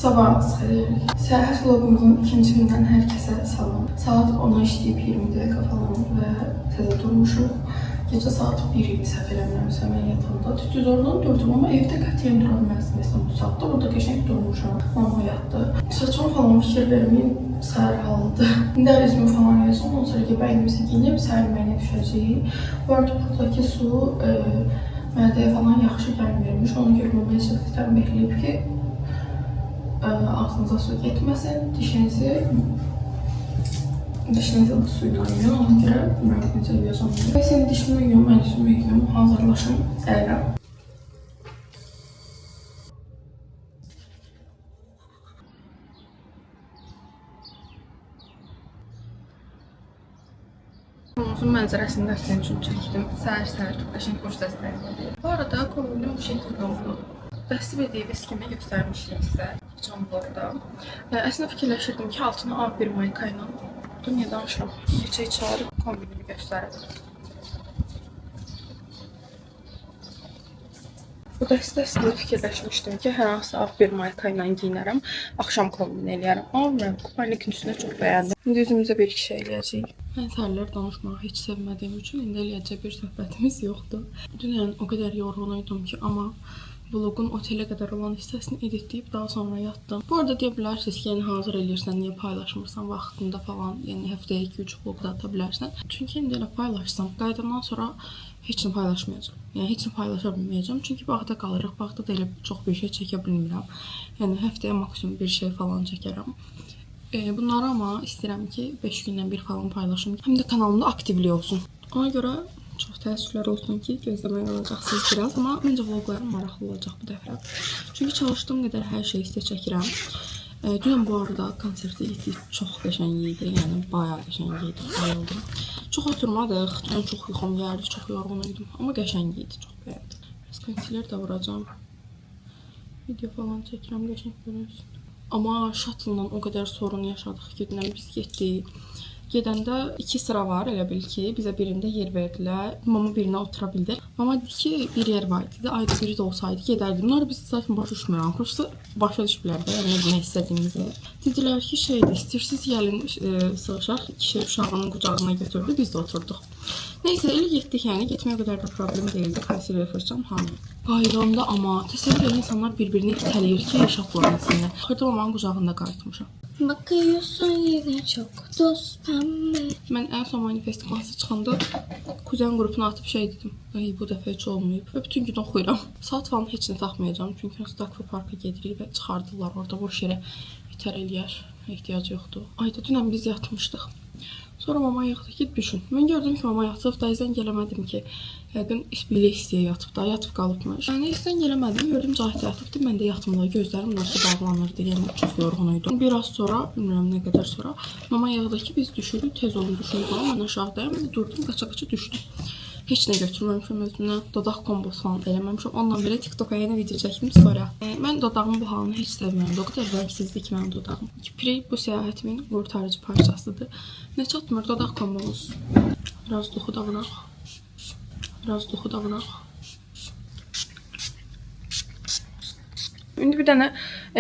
Sabah xeyir. Səyahət vlogumuzun ikinci gündən hər kəsə salam. Saat 10'a işləyib 20 dəqiqə falan və təzə durmuşuq. Gecə saat 1 idi səhv eləmirəmsə mən yatanda. Düz oradan durdum, amma evdə qətiyyən dura bilməzdim məsələn bu saatda. Burada qəşəng durmuşam. Mama yatdı. Saçıma falan fikir verməyin, səhər halıdır. İndi ərizmi falan yazdım, ondan sonra gebəyimizi giyinib səhər yeməyinə düşəcəyik. Bu arada buradakı su mədəyə falan yaxşı gəlmirmiş. Ona görə mama şirkətdən bekləyib ki, ağzınıza su getməsin, dişinizi bu suyla yiyin, ona görə bilmirəm necə yiyəcəm. Sən dişimi yiyin, mən dişimi yiyin, hazırlaşım, əyirəm. Kolumuzun mənzərəsində sizin üçün çəkdim. Səhər-səhər çox qəşəng xoş səslər gəlir. Bu arada kolumum bu şəkildə oldu. Təsvir ediyiniz kimi göstərmişdim sizə geçən vlogda. Əslində fikirləşirdim ki, altına A1 mayka ilə niyə danışıram? Keçək çağırıb kombinimi göstərdim. Bu dəstəsində fikirləşmişdim ki, hər hansı A1 mayka ilə giyinərəm, axşam kombin eləyərəm. Amma kupanikın üstünə çox bəyəndim. İndi üzümüzə bir iki şey eləyəcəyik. Mən səhərlər danışmağı heç sevmədiyim üçün indi eləyəcək bir söhbətimiz yoxdur. Dünən o qədər yorğun idim ki, amma vlogun otelə qədər olan hissəsini editləyib daha sonra yatdım. Bu arada deyə bilərsiniz ki, yəni hazır eləyirsən, niyə paylaşmırsan vaxtında falan, yəni həftəyə 2-3 vlog da ata bilərsən. Çünki indi elə paylaşsam, qayıdandan sonra heç nə paylaşmayacağam. Yəni heç nə paylaşa bilməyəcəm. Çünki bağda qalırıq, bağda da elə çox bir şey çəkə bilmirəm. Yəni həftəyə maksimum bir şey falan çəkərəm. Bunları amma istəyirəm ki, 5 gündən bir falan paylaşım. Həm də kanalımda aktivlik olsun. Ona görə çox təəssüflər olsun ki, gözləməyə qalacaqsınız biraz, amma məncə vloglarım maraqlı olacaq bu dəfə. Çünki çalışdığım qədər hər şeyi sizə çəkirəm. Dünən bu arada konsertə getdik, çox qəşəng idi, yəni bayağı qəşəng idi, bayıldım. Çox oturmadıq, dünən çox yuxum gəldi, çox yorğun idim, amma qəşəng idi, çox bəyəndim. Biraz konsertlər də vuracağım, video falan çəkirəm, qəşəng görünsün. Amma şatla o qədər sorun yaşadıq ki, dünən biz getdik. Gedəndə 2 sıra var, elə bil ki, bizə birində yer verdilər. Mama birinə otura bildi. Mama dedi ki, bir yer var idi. Ayda biri də olsaydı gedərdim. Bunlar biz zaten başa düşmürəm. Prosta başa düşmürlər də, yəni demək istədiyimizi. Dedilər ki, şeydir, istəyirsiniz gəlin sığışaq. Kişi uşağının qucağına götürdü, biz də oturduq. Neyse, elə getdik, yəni getməyə qədər də problem deyildi. Konserv fırçam hamı. Bayramda amma təsəvvür edin, insanlar bir-birini itələyir ki, yaşatlansınlar. Xırda mamanın qucağında qayıtmışam. Bakıyorsun yine çok dost pembe. Mən ən son manifest klansı çıxanda kuzen qrupuna atıb şey dedim. Ay, bu dəfə heç olmayıb. Və bütün gün oxuyuram. Saat falan heç nə taxmayacağım. Çünki Stakfı parka gedirik və çıxardılar. Orada boş yerə itər eləyər. Ehtiyac yoxdur. Ayda dünən biz yatmışdıq. Sonra mama yatdı ki, düşün. Mən gördüm ki, mama yatıb da zəng eləmədim ki, yəqin belə istəyə yatıb da, yatıb qalıbmış. Yəni zəng eləmədim, gördüm Cahit yatıbdı, mən də yatımda gözlərim nasıl bağlanırdı, yəni çox yorğun idim. Biraz sonra, bilmirəm nə qədər sonra, mama yağdı ki, biz düşürük, tez olun düşürük falan, mən aşağıdayım, durdum, qaça-qaça düşdüm. Heç nə götürməmişəm özümdən, dodaq kombosu falan eləməmişəm. Ondan belə TikTok-a yeni video çəkdim sonra. Mən dodağımın bu halını heç sevmirəm. O qədər rəngsizdir ki, mənim dodağım. Kipri bu səyahətimin qurtarıcı parçasıdır. Nə çatmır dodaq kombomuz. Biraz duxu da vuraq. Biraz duxu da vuraq. İndi bir dənə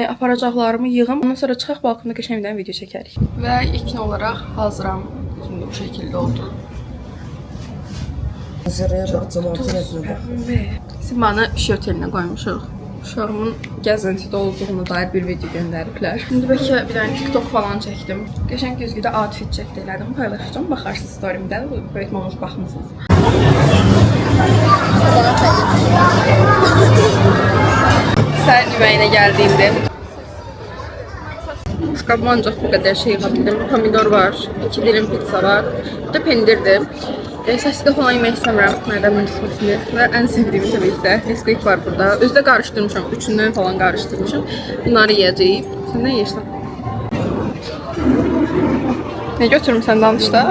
aparacaqlarımı yığım. Ondan sonra çıxaq balkonda qəşəngdən video çəkərik. Və ilkin olaraq hazıram. Şimdi bu şəkildə oldu. Hazıraya bak, cəmaatın əzində. Simanı şey otelinə qoymuşuq. Uşağımın gəzintidə olduğunu dair bir video göndəriblər. Şimdi bəlkə bir dənə TikTok falan çəkdim. Qəşəng güzgüdə outfit çəkdi elədim. Paylaşacağım. Baxarsınız storyimdə. Böyük olmuş baxmısınız. Səhər yeməyinə gəldiyimdə şkabıma ancaq bu qədər şey yığabildim. Pomidor var, 2 dilim pizza var, bir də pendirdir. Səsliqə falan yemək istəmirəm, mədəmin cisməsini və ən sevdiyim təbii ki də Nesquik var burada. Özdə qarışdırmışam, 3-dən falan qarışdırmışam. Bunları yiyəcəyik. Sən nə yeyirsən? Nə götürmüsən danış da?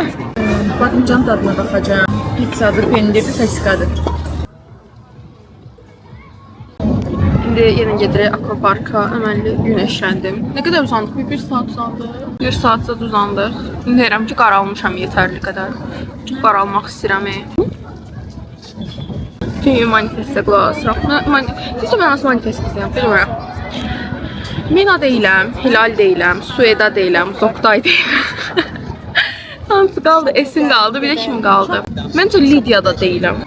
Patlıcan tadına baxacağım. Pizzadır, pendirdir, səsliqadır. İndi yenə gedirik akvaparka, əməlli güneşləndim. Nə qədər uzandıq? 1 saat uzandıq. 1 saat da uzandıq. İndi deyirəm ki, qaralmışam yetərli qədər. Çox qaralmaq istəyirəm. Çünki manifestə qulaq asıram. Sizcə mən nasıl manifest istəyirəm? Bilmirəm. Mina deyiləm, Hilal deyiləm, Sueda deyiləm, Zoktay deyiləm. Hansı qaldı? Esin qaldı, bir də kim qaldı? Məncə Lidia da deyiləm.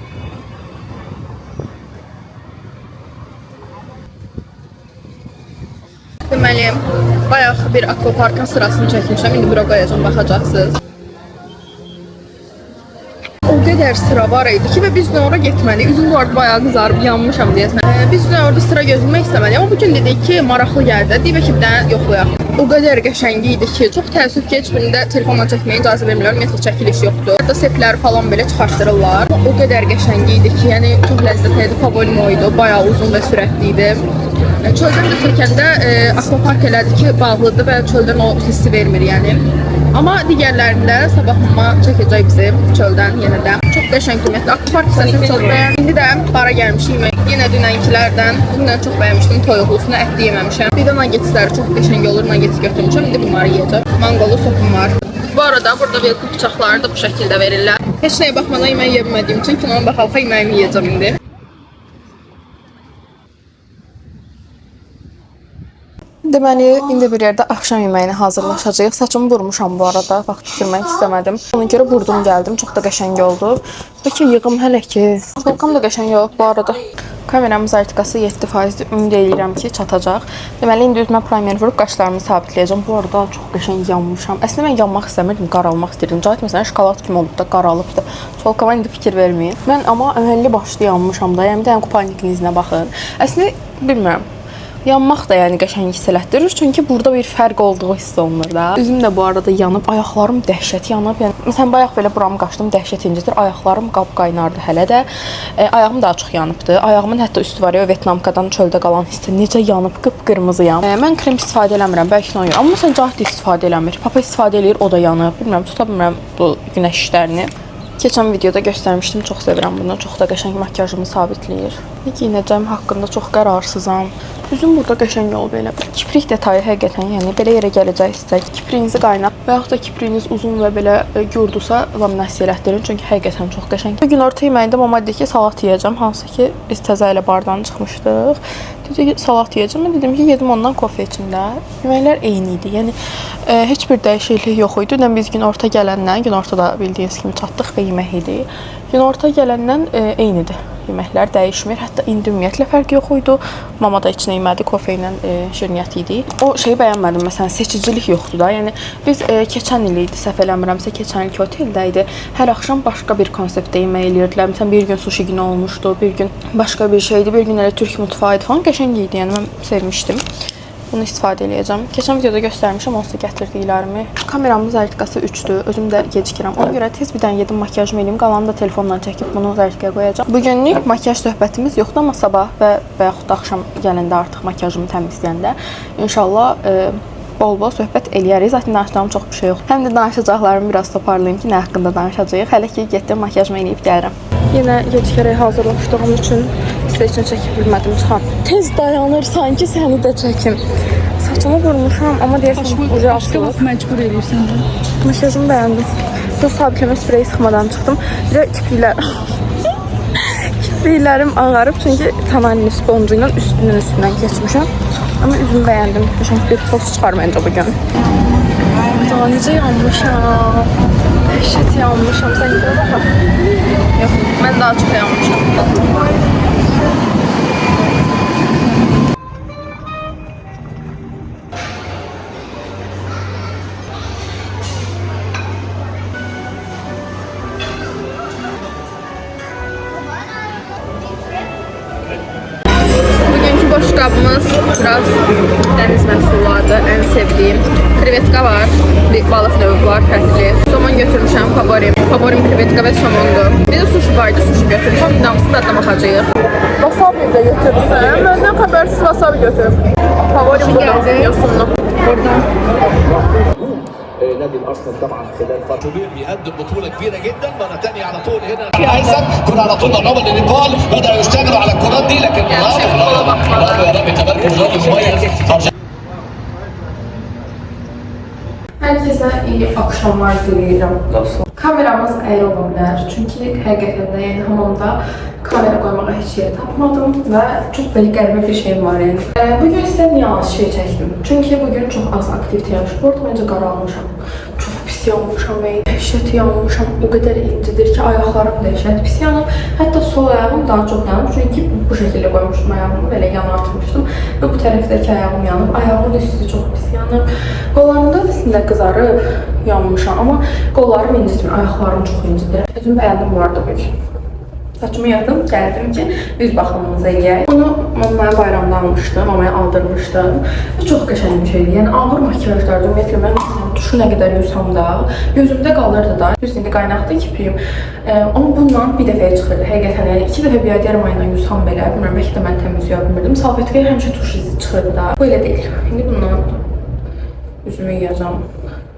Deməli, bayaq bir akvaparkın sırasını çəkmişəm. İndi bura qoyacağım, baxacaqsınız. O qədər sıra var idi ki, və biz də ora getməliyik. Üzüm bu arada bayağı qızarıb, yanmışam deyəsən. Biz də orada sıra gözləmək istəməliyik. Amma bugün dedik ki, maraqlı gəldi. Deyib ki, bir dənə yoxlayaq. O qədər qəşəng idi ki, çox təəssüf ki, heç birində telefonla çəkməyə icazə vermirlər. Ümumiyyətlə çəkiliş yoxdur. Orada sepləri falan belə çıxartdırırlar. O qədər qəşəng idi ki, yəni çox ləzzətli idi. Favorim o idi. Bayağı uzun və sürətli idi. Çöldən də çəkəndə akvapark elədi ki, bağlıdır və çöldən o hissi vermir yəni. Amma digərlərində sabahıma çəkəcək bizi çöldən yenə də. Çox qəşəng qiymətli. Akvapark hissəsini çox bəyəndim. İndi də bara gəlmişik. Yenə dünənkilərdən. Dünən çox bəyənmişdim toyuqlusunu, ətli yeməmişəm. Bir də nuggetləri çox qəşəng olur. Nuggets götürmüşəm. İndi bunları yeyəcəm. Manqolu sopum var. Bu arada burada velko bıçaqları da bu şəkildə verirlər. Heç nəyə baxmadan yemək yeyə bilmədiyim üçün kinona baxalqa yeməyimi yeyəcəm indi. Deməli, indi bir yerdə axşam yeməyini hazırlaşacağıq. Saçımı vurmuşam bu arada, vaxt itirmək istəmədim. Ona görə vurdum gəldim, çox da qəşəng oldu. Bəlkə yığım hələ ki. Volkam da qəşəng yox bu arada. Kameramın zərtiqası 7%-dir, ümid edirəm ki, çatacaq. Deməli, indi üzümə primer vurub qaşlarımı sabitləyəcəm. Bu arada çox qəşəng yanmışam. Əslində mən yanmaq istəmirdim, qaralmaq istəyirdim. Cahit məsələn, şokolad kimi olub da, qaralıbdı. Volkama indi fikir verməyin. Mən amma əməlli başlı yanmışam da, yəni bir dənə kupalnikin izinə baxın. Əslində, bilmirəm. Yanmaq da yəni qəşəng hiss elətdirir. Çünki burada bir fərq olduğu hiss olunur da. Üzüm də bu arada yanıb, ayaqlarım dəhşət yanıb. Yəni məsələn bayaq belə buramı qaçdım, dəhşət incidir. Ayaqlarım qap qaynardı hələ də. Ayağım daha çox yanıbdı. Ayağımın hətta üstü var ya, Vyetnamkadan çöldə qalan hissi necə yanıb, qıpqırmızıyam. Mən krem istifadə eləmirəm, bəlkə onu. Amma məsələn Cahit də istifadə eləmir. Papa istifadə eləyir, o da yanıb. Bilmirəm, tuta bilmirəm bu günəş işlərini. Keçən videoda göstərmişdim, çox sevirəm bunu. Çox da qəşəng makyajımı sabitləyir. Ne giyinəcəm haqqında çox qərarsızam. Üzüm burada qəşəng olub belə. Kiprik detayı həqiqətən, yəni belə yerə gələcəksizsə, kipriyinizi qaynat və yaxud da kipriyiniz uzun və belə gurdusa laminasiya elətdirin, çünki həqiqətən çox qəşəng. Bu gün orta yeməyində mama dedi ki, salat yeyəcəm, hansı ki biz təzə ilə bardan çıxmışdıq. Dedi ki, salat yeyəcəm. Mən dedim ki, yedim ondan kofe içində. Yeməklər eyni idi. Yəni heç bir dəyişiklik yox idi. Biz gün orta gələndən, gün ortada bildiyiniz kimi çatdıq və yemək idi. Gün orta gələndən eynidir. Yeməklər dəyişmir. Hətta indi ümumiyyətlə fərq yox idi. Mama da içinə yemədi, kofe ilə şirniyyat idi. O şeyi bəyənmədim, məsələn, seçicilik yoxdur da. Yəni biz keçən il idi, səhv eləmirəmsə, keçən ilki oteldə idi. Hər axşam başqa bir konseptdə yemək eləyirdilər. Məsələn, bir gün sushi günü olmuşdu, bir gün başqa bir şeydi, bir gün elə türk mutfağı idi falan. Qəşəng idi, yəni mən sevmişdim. Bunu istifadə edəcəm. Keçən videoda göstərmişəm, onsuz da gətirdiklərimi. Kameramın zərtiqası 3-dür. Özüm də gecikirəm. Ona görə tez bir dənə yedim, makyajımı eləyim. Qalanını da telefonla çəkib bunu zərtiqəyə qoyacağam. Bugünlük makyaj söhbətimiz yoxdur, amma sabah və yaxud da axşam gələndə artıq makyajımı təmizləyəndə inşallah bol-bol söhbət eləyərik. Zaten danışacağım çox bir şey yoxdur. Həm də danışacaqlarımı biraz toparlayım ki, nə haqqında danışacağıq. Hələ ki, getdim makyajımı eləyib gəlirəm. Yenə gecikərək hazırlaşdığım üçün sizə üçün çəkib bilmədim çıxam. Tez dayanır, sanki səni də çəkim. Saçımı vurmuşam, amma deyəsən ucu açılıb. Məcbur eləyirsən də. Makyajımı bəyəndim. Çox sabitləmə spreyi sıxmadan çıxdım. Bir də kipriklər... Kipriklərim ağarıb, çünki Tanalini sponcu ilə üstündən keçmişəm. Amma üzümü bəyəndim. Qəşəng bir poz çıxar məncə bugün. Daha necə yanmışam. Dəhşət yanmışam. Sən görə bax. Yox, mən daha çox yanmışam. Bugünkü boşqabımız biraz dəniz məhsullardır. Ən sevdiyim krevetka var, balıq növü var, fərqli. Somon götürmüşəm, favorim krevetka və somondur. Bir də sushi vardı, sushi götürmüşəm. Bir damısını dadına baxacağıq. Wasabi də götürmüşəm. Məndən xəbərsiz wasabi götürüm. Favorim budur, yosunlu. Buradan. نادي الارسنال طبعا خلال فتره بيقدم بطوله كبيره جدا مره ثانيه على طول هنا عايزك كنا على طول قربنا لنيبال بداوا يشتغلوا على الكرات دي لكن برافو يا رامي تمركز رامي مميز. Herkese iyi akşamlar diləyirəm dostlar. Kameramız əyri ola bilər. Çünki həqiqətən də yəni hamamda kamera qoymağa heç yer tapmadım və çox belə qəribə bir şeyim var yəni. Bugün sizə niyə az şey çəkdim? Çünki bugün çox az aktivite yapmışım. Orada məncə qaralmışam. Çox pis yanmışam və dəhşət yanmışam. O qədər incidir ki, ayaqlarım dəhşət pis yanıb. Hətta sol ayağım daha çox yanıb. Çünki bu şəkildə qoymuşdum ayağımı, belə yana atmışdım. Və bu tərəfdəki ayağım yanıb. Ayağımın üstü çox pis yanıb. Qollarımda üstündə qızarıb yanmışam. Amma qollarım incitmir, ayaqlarım çox incidir. Özüm bəyəndim bu arada bugün. Saçımı yadım, gəldim ki, üz baxımımıza eləyək. Onu mamaya bayramda almışdım, mamaya aldırmışdım. Və çox qəşəng bir şeydir. Yəni ağır makyajlardır. Ümumiyyətlə mən tuşu nə qədər yutsam da, gözümdə qalırdı da. Düz indi qaynaqdı kipriyim. Amma bundan bir dəfəyə çıxırdı. Həqiqətən yəni 2 dəfə bir ay yarım ayla yutsam belə, bilmirəm, bəlkə də mən təmiz yuya bilmirdim. Salfetkaya həmişə tuş izi çıxırdı da. Bu elə deyil. İndi bundan üzümü yuyacağam.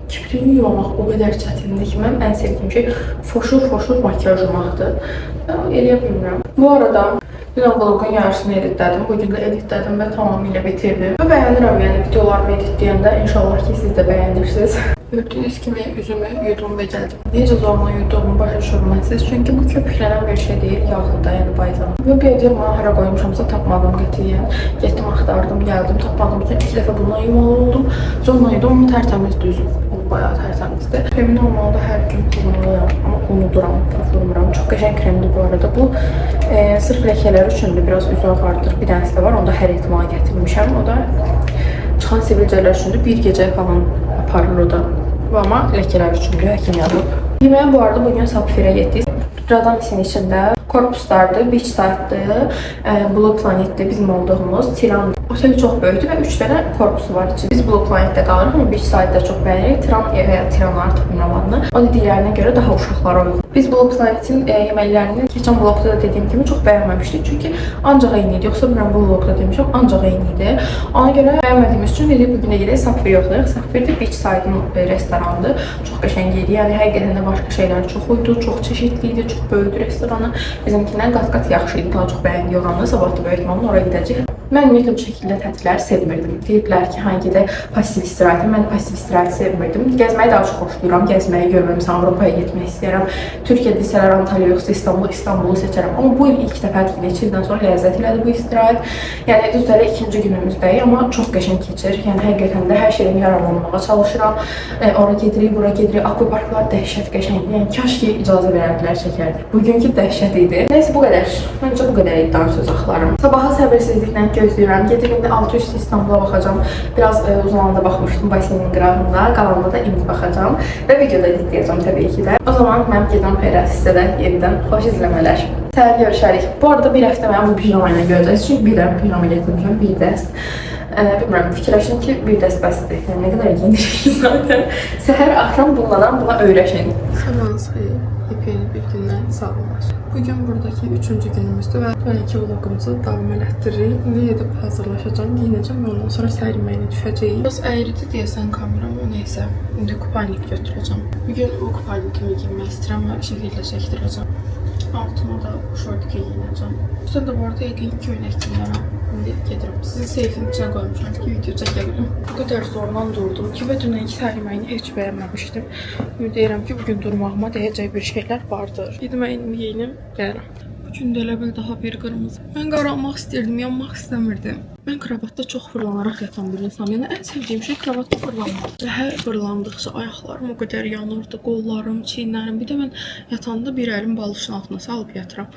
Kipriyimi yuvamaq o qədər çətindir ki, mənim ən sevdiyim şey foşur makyaj yumaqdır. Eləyə bilmirəm. Bu arada dünən vlogun yarısını editlədim, bugün də editlədim və tamamilə bitirdim. Və bəyənirəm yəni videolarımı editləyəndə, inşallah ki siz də bəyənirsiniz. Gördüyünüz kimi üzümü yudum və gəldim. Necə zorla yuduğumu başa düşürməzsiniz. Çünki bu köpüklənən bir şey deyil, yağlı da, yəni bayzam. Və bir deyir, mənə hara qoymuşamsa tapmadım qətiyyən. Getdim, axtardım, gəldim, tapmadım ki, 2 dəfə bundan yumalı oldum. Sonra yudum, amma tərtəmizdir üzüm. Bayağı tərtəmizdir. Kremi normalda hər gün kullanılıyam, amma unuduram, vurmuram. Çox qəşəng kremdir bu arada. Bu sırf ləkələr üçündür, biraz üzü ağardır. Bir dənəsi də var, onu da hər ehtimala gətirmişəm. O da çıxan sivilcələr üçündür. Bir gecə falan aparır o da. Amma ləkələr üçündür, həkim yazıb. Yeməyə bu arada bugün Sapfirə getdik. Radamisinin içində korpuslardır, beach site'dır, Blue Planet'dir bizim olduğumuz, Tiran. Otel çox böyükdür və 3 dənə korpusu var içində. Biz Blue Planet'də qalırıq, amma beach site'də çox bəyənirik. Tiran və Tiran artıq bilmirəm adını. O dediklərinə görə daha uşaqlara uyğun. Biz Blue Planet'in yeməklərini keçən vlogda da dediyim kimi çox bəyənməmişdik. Çünki ancaq eyni idi. Yoxsa bilmirəm bu vlogda demişəm, ancaq eyni idi. Ona görə bəyənmədiyimiz üçün dedik bugün də gedək Sapfir yoxlayıq. Sapfir də beach site'ın restoranıdır. Çox qəşəng idi. Yəni həqiqətən də başqa şeylər çox idi, çox çeşidli idi, çox böyük restoranı. Bizimkindən qat-qat yaxşı idi. Daha çox bəyəndik oranı. Sabah da böyük ehtimalla oraya gedəcəyik. Mən ümumiyyətlə bu şəkildə tətilləri sevmirdim. Deyiblər ki, hangi də pasiv istirahət. Mən pasiv istirahəti sevmirdim. Gəzməyi daha çox xoşlayıram. Gəzməyi görməmişəm, Avropaya getmək istəyirəm. Türkiyədə desələr Antalya yoxsa İstanbulu seçərəm. Amma bu il ilk dəfədir ki, neçə ildən sonra ləzzət elədi bu istirahət. Yəni düzdür, ikinci günümüzdəyik, amma çox qəşəng keçir. Yəni həqiqətən də hər şeydən yararlanmağa çalışıram. Ora gedirik, bura gedirik. Akvaparklar dəhşət qəşəngdir. Yəni kaş ki icazə verərdilər çəkərdik. Bugünkü dəhşət idi. Nəysə bu qədər. Məncə bu qədər idi danışacaqlarım. Sabaha səbirsizliklə gözləyirəm. Gedim indi 600 İstanbula baxacağam. Biraz uzananda baxmışdım baseynin qırağında. Qalanda da indi baxacağam və videoda editləyəcəm təbii ki də. O zaman mən gedirəm xeyrə sizə də yenidən xoş izləmələr. Səhər görüşərik. Bu arada bir həftə mənim bu pijama ilə görəcəksiniz. Çünki bir dənə pijama gətirmişəm, bir dəst. Bilmirəm, fikirləşdim ki, bir dəst bəsdir. Yəni nə qədər genirik zaten. Səhər axşam buna öyrəşin. Sabahınız xeyir. Yepyeni bir gündən sağollar. Bugün buradakı 3-cü günümüzdür və sonraki vlogumuzu davam elətdiririk. İndi edib hazırlaşacağım, giyinəcəm və ondan sonra səhər yeməyinə düşəcəyik. Biraz əyridir deyəsən kameram, o neysə. İndi kupaynik götürəcəm. Bugün o kupaynikimi giyinmək istəyirəm və şəkildə çəkdirəcəm. Altıma da şortika giyinəcəm. Üstədə də bu arada yəqin köynək giyinərəm. İndi gedirəm. Sizi seyfin içinə qoymuşam ki, video çəkə bilim. Bu qədər zorla durdum ki, və dünənki səhər yeməyini heç bəyənməmişdim. Ümid edirəm ki, bugün durmağıma dəyəcək bir şeylər vardır. Yediməyini yeyinim, gəlirəm. Bugün də elə bil daha bir qırmızı. Mən qaralmaq istəyirdim, yanmaq istəmirdim. Mən kravatda çox fırlanaraq yatan bir insanım. Yəni ən sevdiyim şey kravatda fırlanmaq. Və hər fırlandıqca ayaqlarım o qədər yanırdı, qollarım, çiyinlərim. Bir də mən yatanda bir əlim balışın altına salıb yatıram.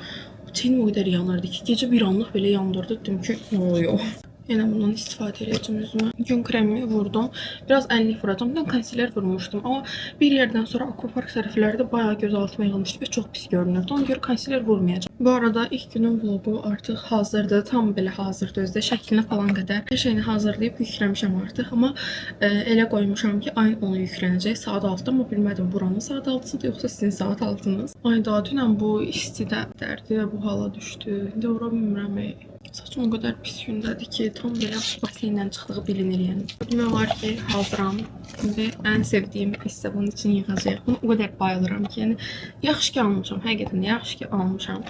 Çiynim o qədər yanırdı ki, gecə bir anlıq belə yandırdı. Dedim ki, nə oluyor? Yenə bundan istifadə edəcəm üzümə. Gün kremi vurdum. Biraz ənlik vuracam. Bir konsiler vurmuşdum. Amma bir yerdən sonra akvapark tərəflərdə bayağı göz altıma yığılmışdı və çox pis görünürdü. Ona görə konsiler vurmayacağım. Bu arada ilk günün vlogu artıq hazırdır. Tam belə hazırdır özdə. Şəklinə falan qədər hər şeyini hazırlayıb yükləmişəm artıq. Amma elə qoymuşam ki, ayın 10-u yüklənəcək. Saat 6-da, amma bilmədim buranın saat 6-sıdır, yoxsa sizin saat 6-nız. Ay daha dünən bu istidə dərdi və bu hala düşdü. İndi ora bilmirəm. Saçım o qədər pis gündədir ki, tam belə baseyindən çıxdığı bilinir yəni. Demək olar ki, hazıram. İndi ən sevdiyim hissə bunun için yığacağıq. Bunu o qədər bayılıram ki, yəni yaxşı ki almışam. Həqiqətən yaxşı ki almışam.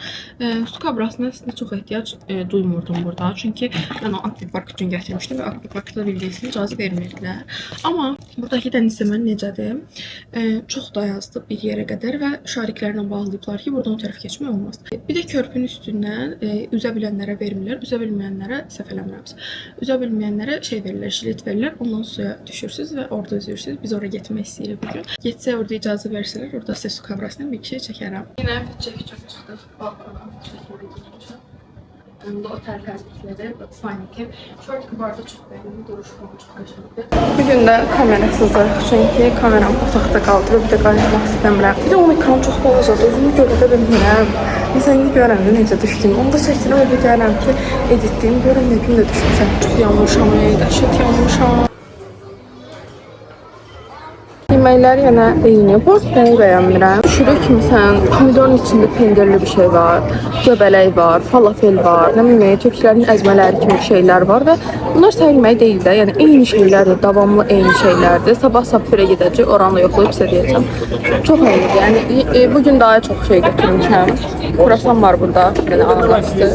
Su kabrasına əslində çox ehtiyac duymurdum burada. Çünki mən o akvapark üçün gətirmişdim və akvaparkda bildiyiniz kimi icazə vermirdilər. Amma buradakı dəniz izləməni necədir? Çox da yazdı bir yerə qədər və şariklərlə bağlayıblar ki, buradan o tərəf keçmək olmaz. Bir də körpünün üstündən üzə bilənlərə vermirlər, üzə bilməyənlərə səhv eləmirəmsə. Üzə bilməyənlərə şey verirlər, jilet verirlər. Ondan suya düşürsüz və orada üzürsüz. Biz oraya getmək istəyirik bugün. Getsək orada icazə versələr, orada sizə su kabrasından bir şey çəkərəm. Yine çəkəcəm çıxdıq balkona. Şəkildə girmişəm. Onda otel tərzlikləri və sanki şort kubarda çox bəyəndim, duruş falan çox qəşəngdir. Bugün də kamerasızıq, çünki kameram otaqda qaldı və bir də qayıtmaq istəmirəm. Bir də onun ekranı çox balacadır, özümü görə də bilmirəm. Məsələn, indi görəndə necə düşdüm. Onu da çəkirəm və bir deyərəm ki, editliyim, görəm nə gün də düşmüşəm. Çox yanmışam, dəhşət yanmışam. Yeməklər yenə eyni. Bu nəyi bəyənmirəm? Düşürük məsələn, pomidorun içində pendirli bir şey var, göbələk var, falafel var, nə bileyim, türklərin əzmələri kimi şeylər var və bunlar səhər yeməyi deyil də, yəni eyni şeylərdir, davamlı eyni şeylərdir. Sabah sapfirə gedəcək, oranla yoxlayıb sizə deyəcəm. Çox eynidir, yəni bugün daha çox şey götürmüşəm. Kurasan var burada, yəni ananaslı.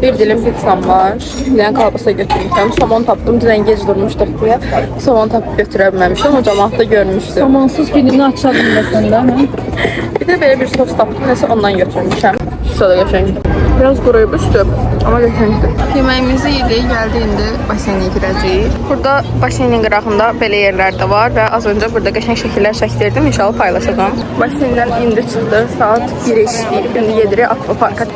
Bir dilim pizzam var, yəni kalbasa götürmüşəm. Somon tapdım, dünən gec durmuşduq deyə. Somon tapıb götürə bilməmişəm, o cəmaatda görmüşdüm. Somansız gününü açalım məsələn də. Bir də belə bir sos tapdım, nəsə ondan götürmüşəm. Sos da qəşəngdir. Biraz quruyub üstü, amma qəşəngdir. Yeməyimizi yedik, gəldi indi baseynə girəcəyik. Burada baseynin qırağında belə yerlər də var və az öncə burada qəşəng şəkillər çəkdirdim, inşallah paylaşacağım. Baseyndən indi çıxdı, saat 1-ə işləyib, indi gedirik akvaparka.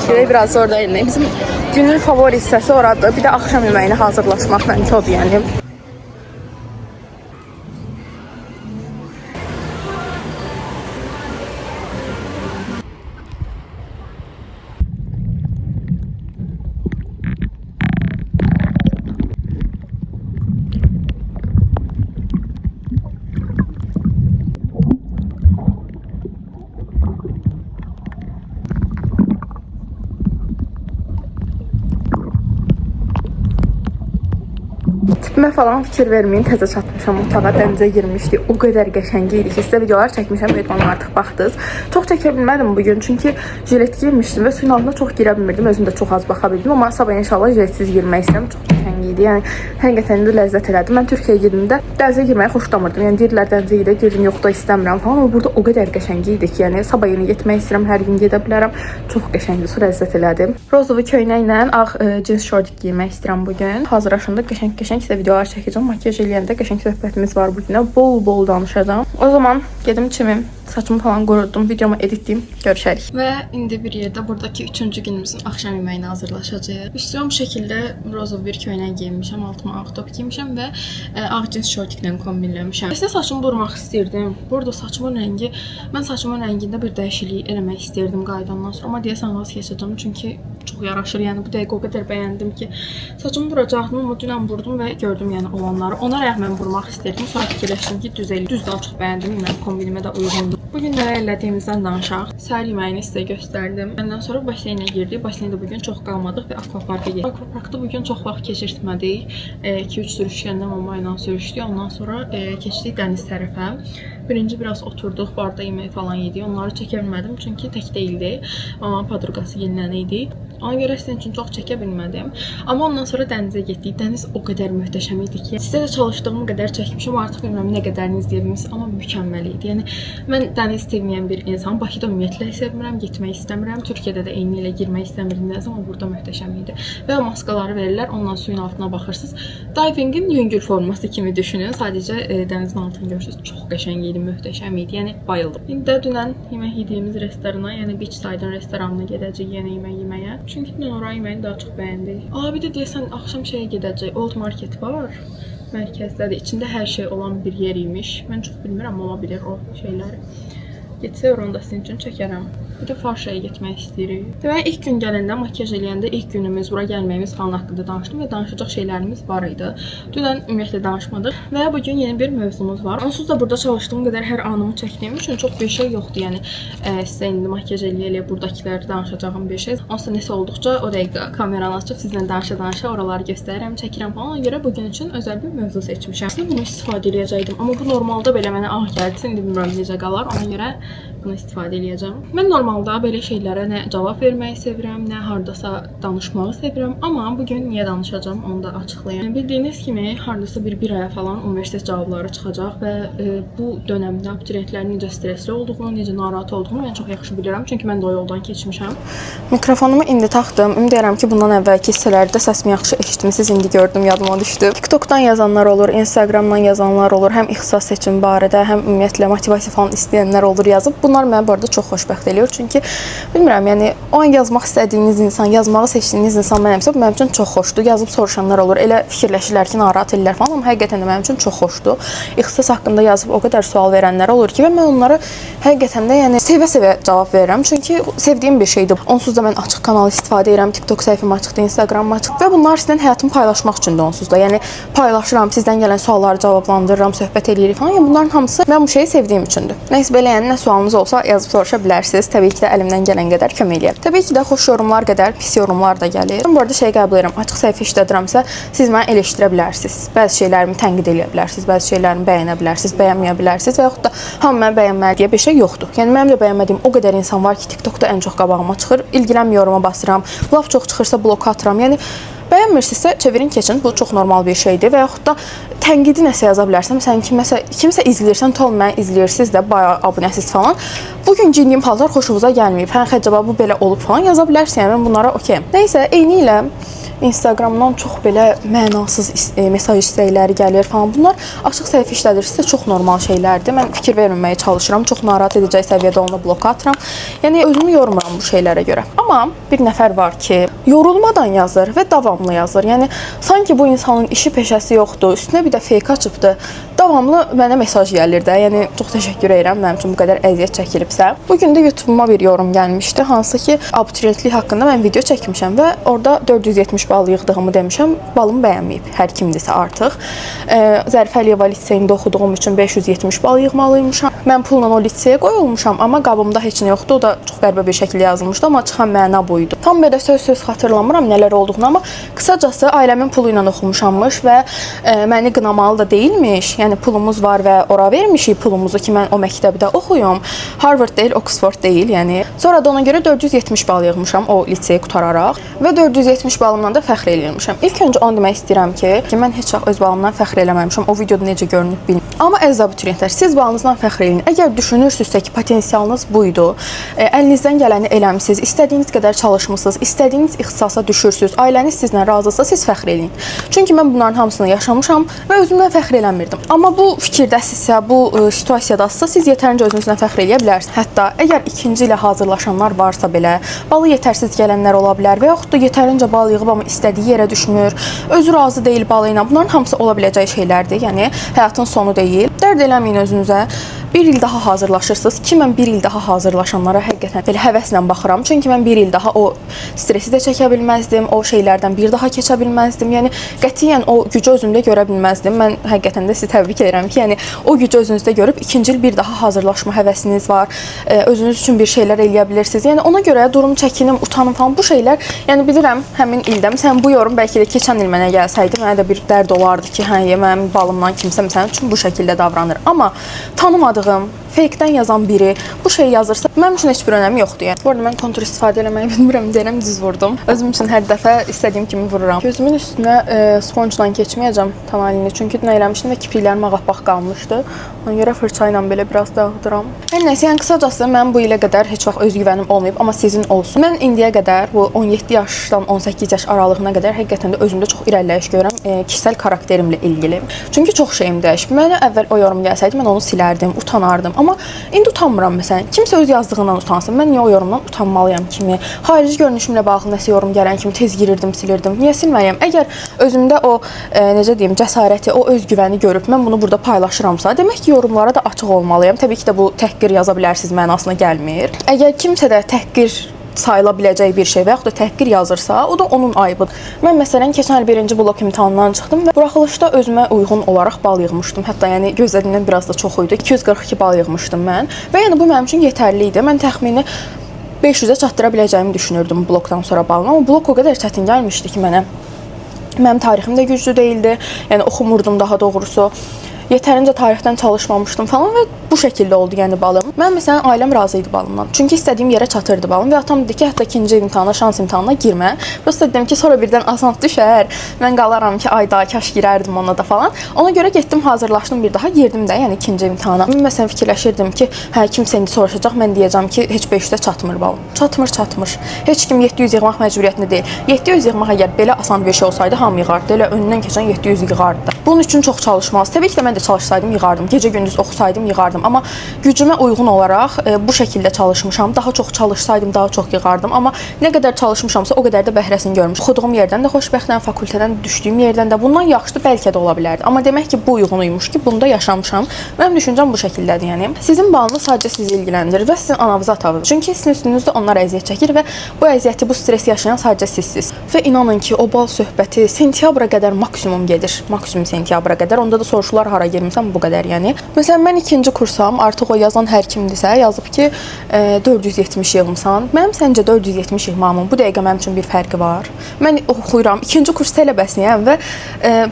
Biraz orada eləyək. Bizim günün favori hissəsi oradır. Bir də axşam yeməyini hazırlaşmaq məncə odur, yəni. Tipimə falan fikir verməyin, təzə çatmışam otağa, dənizə girmişdik. O qədər qəşəng idi ki, sizə videolar çəkmişəm, ünvanına artıq baxdınız. Çox çəkə bilmədim bugün, çünki jilet giymişdim və suyun altına çox girə bilmirdim. Özüm də çox az baxa bildim, amma sabah inşallah jiletsiz girmək istəyirəm. Çox qəşəng idi, yəni həqiqətən də ləzzət elədim. Mən Türkiyəyə gedəndə dənizə girməyi xoşlamırdım. Yəni deyirlər dənizə gedə, girdim, yox da istəmirəm falan. Amma burada o qədər qəşəng idi ki, yəni sabah yenə getmək istəyirəm, hər gün gedə bilərəm. Çox qəşəngdir, su ləzzət elədim. Rozovu köynəklə ağ cins şortik giymək istəyirəm bugün. Hazırlaşanda qəşəng sizə videolar çəkəcəm. Makyaj eləyəndə qəşəng söhbətimiz var bu günə. Bol danışacağam. O zaman gedim çimim, saçımı falan qurudum, videomu editləyim, görüşərik. Və indi bir yerdə buradakı 3-cü günümüzün axşam yeməyini hazırlaşacağıq. Üstümə bu şəkildə rozov bir köynək geyinmişəm, altıma ağ top giymişəm və ağ cins şortiklə kombinləmişəm. Əslində saçımı burmaq istirdim. Burada saçımın rəngi, mən saçımın rəngində bir dəyişiklik eləmək istirdim qaydandan sonra, amma deyəsən vaz keçəcəm çünki çox yaraşır. Yəni bu dəqiqə o qədər bəyəndim ki, saçımı vuracaqdım, amma dünən vurdum və gördüm yəni olanları. Ona rəğmən vurmaq istirdim. Sonra fikirləşdim ki, düz daha çox bəyəndim. Mənim kombinimə də uyğundur. Bugün nələr elədiyimizdən danışaq. Səhər yeməyini sizə göstərdim. Ondan sonra baseynə girdik. Baseyndə bugün çox qalmadıq və akvaparka getdik. Akvaparkda bugün çox vaxt keçirtmədik. 2-3 sürüşkəndən mama ilə sürüşdük. Ondan sonra keçdik dəniz tərəfə. Birinci biraz oturduq, barda yemək falan yedik. Onları çəkə bilmədim çünki tək deyildi. Mamamın padruqası yeniləni idi. Ona görə sizin üçün çox çəkə bilmədim. Amma ondan sonra dənizə getdik. Dəniz o qədər möhtəşəm idi ki, sizə də çalışdığım qədər çəkmişəm. Artıq bilmirəm nə qədərini izləyə bilmisiniz, amma mükəmməl idi. Yəni mən dəniz sevməyən bir insan, Bakıda ümumiyyətlə sevmirəm, getmək istəmirəm. Türkiyədə də eyni ilə girmək istəmirdim nəzə, amma burada möhtəşəm idi. Və maskaları verirlər, ondan suyun altına baxırsınız. Divingin yüngül forması kimi düşünün. Sadəcə dənizin altını görürsünüz. Çox qəşəng idi, möhtəşəm idi. Yəni bayıldım. İndi də dünən yemək yediyimiz restorana, yəni Beachside restoranına gedəcəyik yenə yemək yeməyə. Çünki dünən oraya yeməyini daha çox bəyəndik. Bir də deyəsən axşam şeyə gedəcək. Old Market var. Mərkəzdədir. İçində hər şey olan bir yer imiş. Mən çox bilmirəm, amma bilir o şeyləri. Getsək oranda sizin üçün çəkərəm. Bir də Farşaya getmək istəyirik. Deməli ilk gün gələndə, makiyaj eləyəndə ilk günümüz, bura gəlməyimiz falan haqqında danışdım və danışacaq şeylərimiz var idi. Dünən ümumiyyətlə danışmadıq və bu gün yeni bir mövzumuz var. Onsuz da burada çalışdığım qədər hər anımı çəkdiyim üçün çox bir şey yoxdur. Yəni sizə indi makiyaj eləyə buradakiləri danışacağım bir şey. Onsuz da nəsə olduqca o dəqiqə kameranı açıb sizlə danışa-danışa oraları göstərirəm, çəkirəm falan. Ona görə bugün üçün özəl bir mövzu seçmişəm. Aslında bunu istifadə edəcəydim, amma bu normalda belə mənə gəldi. İndi bilmirəm necə qalar. Ona görə bunu istifadə edəcəm. Mən normalda belə şeylərə nə cavab verməyi sevirəm, nə hardasa danışmağı sevirəm, amma bu gün niyə danışacağam onu da açıqlayım. Bildiyiniz kimi hardasa bir aya falan universitet cavabları çıxacaq və bu dövrdə abituriyentlərin necə stressli olduğunu, necə narahat olduğunu mən çox yaxşı bilirəm, çünki mən də o yoldan keçmişəm. Mikrofonumu indi taxdım. Ümid edirəm ki, bundan əvvəlki hissələrdə səsimi yaxşı eşitmisiniz. İndi gördüm, yadıma düşdü. TikTokdan yazanlar olur, Instagramdan yazanlar olur, həm ixtisas seçimi barədə, həm ümumiyyətlə motivasiya falan istəyənlər olur yazıb. Bunlar məni bu arada çox xoşbəxt eləyir. Çünki bilmirəm, yəni o an yazmaq istədiyiniz insan, yazmağı seçdiyiniz insan mənimsə bu mənim üçün çox xoşdur. Yazıb soruşanlar olur. Elə fikirləşirlər ki, narahat edirlər falan, amma həqiqətən də mənim üçün çox xoşdur. İxtisas haqqında yazıb o qədər sual verənlər olur ki, və mən onlara həqiqətən də yəni sevə-sevə cavab verirəm. Çünki sevdiyim bir şeydir. Onsuz da mən açıq kanal istifadə edirəm. TikTok səhifəm açıqdır, Instagramım açıqdır və bunlar sizdən həyatımı paylaşmaq üçündür onsuz da. Yəni paylaşıram, sizdən gələn sualları cavablandırıram, söhbət eləyirik falan. Yəni bunların hamısı mən bu şeyi sevdiyim üçündür. Nəysə belə, yəni nə sualınız olsa yazıb soruşa bilərsiniz. Təbii ki də əlimdən gələn qədər kömək eləyərəm. Təbii ki də xoş yorumlar qədər pis yorumlar da gəlir. Mən bu arada şey qəbul edirəm. Açıq səhifə işlədirəmsə, siz məni eleşdirə bilərsiniz. Bəzi şeylərimi tənqid edə bilərsiniz, bəzi şeylərimi bəyənə bilərsiniz, bəyənməyə bilərsiniz və yaxud da hamı məni bəyənməli deyə bir şey yoxdur. Yəni mənim də bəyənmədiyim o qədər insan var ki, TikTokda ən çox qabağıma çıxır. İlgilənmə yoruma basıram. Laf çox çıxırsa blok atıram. Yəni bəyənmirsinizsə çevirin keçin. Bu çox normal bir şeydir və yaxud da tənqidi nəsə yaza bilərsən. Məsələn, kimsə izləyirsən, məni izləyirsiniz də, bayağı abunəsiz falan. Bugün geyindiyim paltar xoşunuza gəlməyib. Hə, xəcəba bu belə olub falan yaza bilərsən. Yəni mən bunlara okeyəm. Nəysə, eyni ilə Instagramdan çox belə mənasız mesaj istəkləri gəlir falan. Bunlar açıq səhifə işlədirsinizsə çox normal şeylərdir. Mən fikir verməməyə çalışıram. Çox narahat edəcək səviyyədə onu blok atıram. Yəni özümü yormuram bu şeylərə görə. Amma bir nəfər var ki, yorulmadan yazır və davamlı yazır. Yəni sanki bu insanın işi peşəsi yoxdur. Üstünə bir də fake açıbdı. Davamlı mənə mesaj gəlir də. Yəni çox təşəkkür edirəm mənim üçün bu qədər əziyyət çəkilibsə. Bu gün də YouTube-uma bir yorum gəlmişdi. Hansı ki, abituriyentlik haqqında mən video çəkmişəm və orada 470 bal yığdığımı demişəm. Balımı bəyənməyib hər kimdirsə artıq. Zərifə Əliyeva liseyində oxuduğum üçün 570 bal yığmalıymışam. Mən pulla o liseyə qoyulmuşam, amma qabımda heç nə yoxdur. O da çox qəribə bir şəkildə yazılmışdı, amma çıxan məna buydu. Tam belə söz xatırlamıram nələr olduğunu, amma qısacası ailəmin pulu ilə oxumuşammış və məni qınamalı da deyilmiş. Yəni pulumuz var və ora vermişik pulumuzu ki, mən o məktəbdə oxuyum. Harvard deyil, Oxford deyil, yəni. Sonra da ona görə 470 bal yığmışam o liseyi qutararaq və 470 balımdan da fəxr eləyirmişəm. İlk öncə onu demək istəyirəm ki, mən heç vaxt öz balımdan fəxr eləməmişəm. O videoda necə görünüb bilmirəm. Amma əziz abituriyentlər, siz balınızdan fəxr eləyin. Əgər düşünürsünüzsə ki, potensialınız buydu, əlinizdən gələni eləmisiniz, istədiyiniz qədər çalışmısınız, istədiyiniz ixtisasa düşürsünüz, ailəniz sizlə razısa, siz fəxr eləyin. Çünki mən bunların hamısını yaşamışam və özümdən fəxr eləmirdim. Amma bu fikirdəsinizsə, bu situasiyadasınızsa, siz yetərincə özünüzdən fəxr eləyə bilərsiniz. Hətta əgər ikinci ilə hazırlaşanlar varsa belə, balı yetərsiz gələnlər ola bilər və yaxud da yetərincə bal yığıb amma istədiyi yerə düşmür, özü razı deyil balı ilə. Bunların hamısı ola biləcək şeylərdir. Yəni həyatın sonu deyil. Dərd eləməyin özünüzə. Bir il daha hazırlaşırsınız ki, mən bir il daha hazırlaşanlara həqiqətən belə həvəslə baxıram. Çünki mən bir il daha o stresi də çəkə bilməzdim, o şeylərdən bir daha keçə bilməzdim. Yəni qətiyyən o gücü özümdə görə bilməzdim. Mən həqiqətən də sizi təbrik edirəm ki, yəni o gücü özünüzdə görüb ikinci il bir daha hazırlaşma həvəsiniz var. Özünüz üçün bir şeylər eləyə bilirsiniz. Yəni ona görə durum çəkinim, utanım falan bu şeylər, yəni bilirəm həmin ildə məsələn bu yorum bəlkə də keçən il mənə gəlsəydi, mənə də bir dərd olardı ki, hə, mənim balımdan kimsə məsələn üçün bu şəkildə davranır. Amma tanımadığım, fake-dən yazan biri bu şey yazırsa, mənim üçün heç bir önəmi yoxdur. Yəni. Bu arada mən kontur istifadə eləməyi bilmirəm, deyirəm düz vurdum. Özüm üçün hər dəfə istədiyim kimi vururam. Gözümün üstünə sponjla keçməyəcəm tamamını, çünki nə eləmişdim və kipriklərim ağappaq qalmışdı. Ona görə fırça ilə belə biraz dağıdıram. Hər nəsə, yəni qısacası mən bu ilə qədər heç vaxt özgüvənim olmayıb, amma sizin olsun. Mən indiyə qədər bu 17 yaşdan 18 yaş aralığına qədər həqiqətən də özümdə çox irəliləyiş görürəm kişisel karakterimlə ilgili. Çünki çox şeyim dəyişib. Mənə əvvəl o yorum gəlsəydi, mən onu silərdim, utanardım. Amma Amma indi utanmıram məsələn. Kimsə öz yazdığından utansın. Mən niyə o yorumdan utanmalıyam kimi? Xarici görünüşümlə bağlı nəsə yorum gələn kimi tez girirdim, silirdim. Niyə silməyəm? Əgər özümdə o necə deyim, cəsarəti, o özgüvəni görüb mən bunu burada paylaşıramsa, demək ki, yorumlara da açıq olmalıyam. Təbii ki də bu təhqir yaza bilərsiniz mənasına gəlmir. Əgər kimsə də təhqir sayıla biləcək bir şey və yaxud da təhqir yazırsa, o da onun ayıbıdır. Mən məsələn keçən il 1-ci blok imtahanından çıxdım və buraxılışda özümə uyğun olaraq bal yığmışdım. Hətta yəni gözlədiyimdən biraz da çox idi. 242 bal yığmışdım mən və yəni bu mənim üçün yetərli idi. Mən təxmini 500-ə çatdıra biləcəyimi düşünürdüm blokdan sonra balını. Amma blok o qədər çətin gəlmişdi ki mənə. Mənim tarixim də güclü deyildi. Yəni oxumurdum daha doğrusu. Yetərincə tarixdən çalışmamışdım falan və bu şəkildə oldu yəni balım. Mən məsələn ailəm razı idi balımdan. Çünki istədiyim yerə çatırdı balım və atam dedi ki, hətta ikinci imtahana, şans imtahanına girmə. Prosta dedim ki, sonra birdən asant düşər. Mən qalaram ki, ay daha kaş girərdim ona da falan. Ona görə getdim, hazırlaşdım bir daha, girdim də, yəni ikinci imtahana. Mən məsələn fikirləşirdim ki, hə kimsə indi soruşacaq, mən deyəcəm ki, heç 500-ə çatmır balım. Çatmır. Heç kim 700 yığmaq məcburiyyətində deyil. 700 yığmaq əgər belə asan bir şey olsaydı, hamı yığardı. Elə önündən keçən 700 yığardı. Bunun üçün çox çalışmalısınız. Təbii ki də mən də çalışsaydım yığardım. Gecə-gündüz oxusaydım yığardım. Amma gücümə uyğun olaraq bu şəkildə çalışmışam. Daha çox çalışsaydım daha çox yığardım. Amma nə qədər çalışmışamsa o qədər də bəhrəsini görmüşəm. Oxuduğum yerdən də xoşbəxtəm, fakültədən düşdüyüm yerdən də bundan yaxşısı bəlkə də ola bilərdi. Amma demək ki, bu uyğun uymuş ki, bunda yaşamışam. Mənim düşüncəm bu şəkildədir, yəni. Sizin balınız sadəcə sizi ilgiləndirir və sizin anavız atavız. Çünki sizin üstünüzdə onlar əziyyət çəkir və bu əziyyəti, bu stresi yaşayan sadəcə sizsiz. Və inanın ki, o bal söhbəti sentyabra qədər maksimum gedir. Maksimum sentyabra qədər. Onda da soruşurlar hara girmisən, bu qədər yəni. Məsələn, mən ikinci kursam, artıq o yazan hər kimdirsə, yazıb ki, 470 yığmısan. Mənim səncə 470 yığmamın bu dəqiqə mənim üçün bir fərqi var. Mən oxuyuram, ikinci kurs tələbəsiyəm və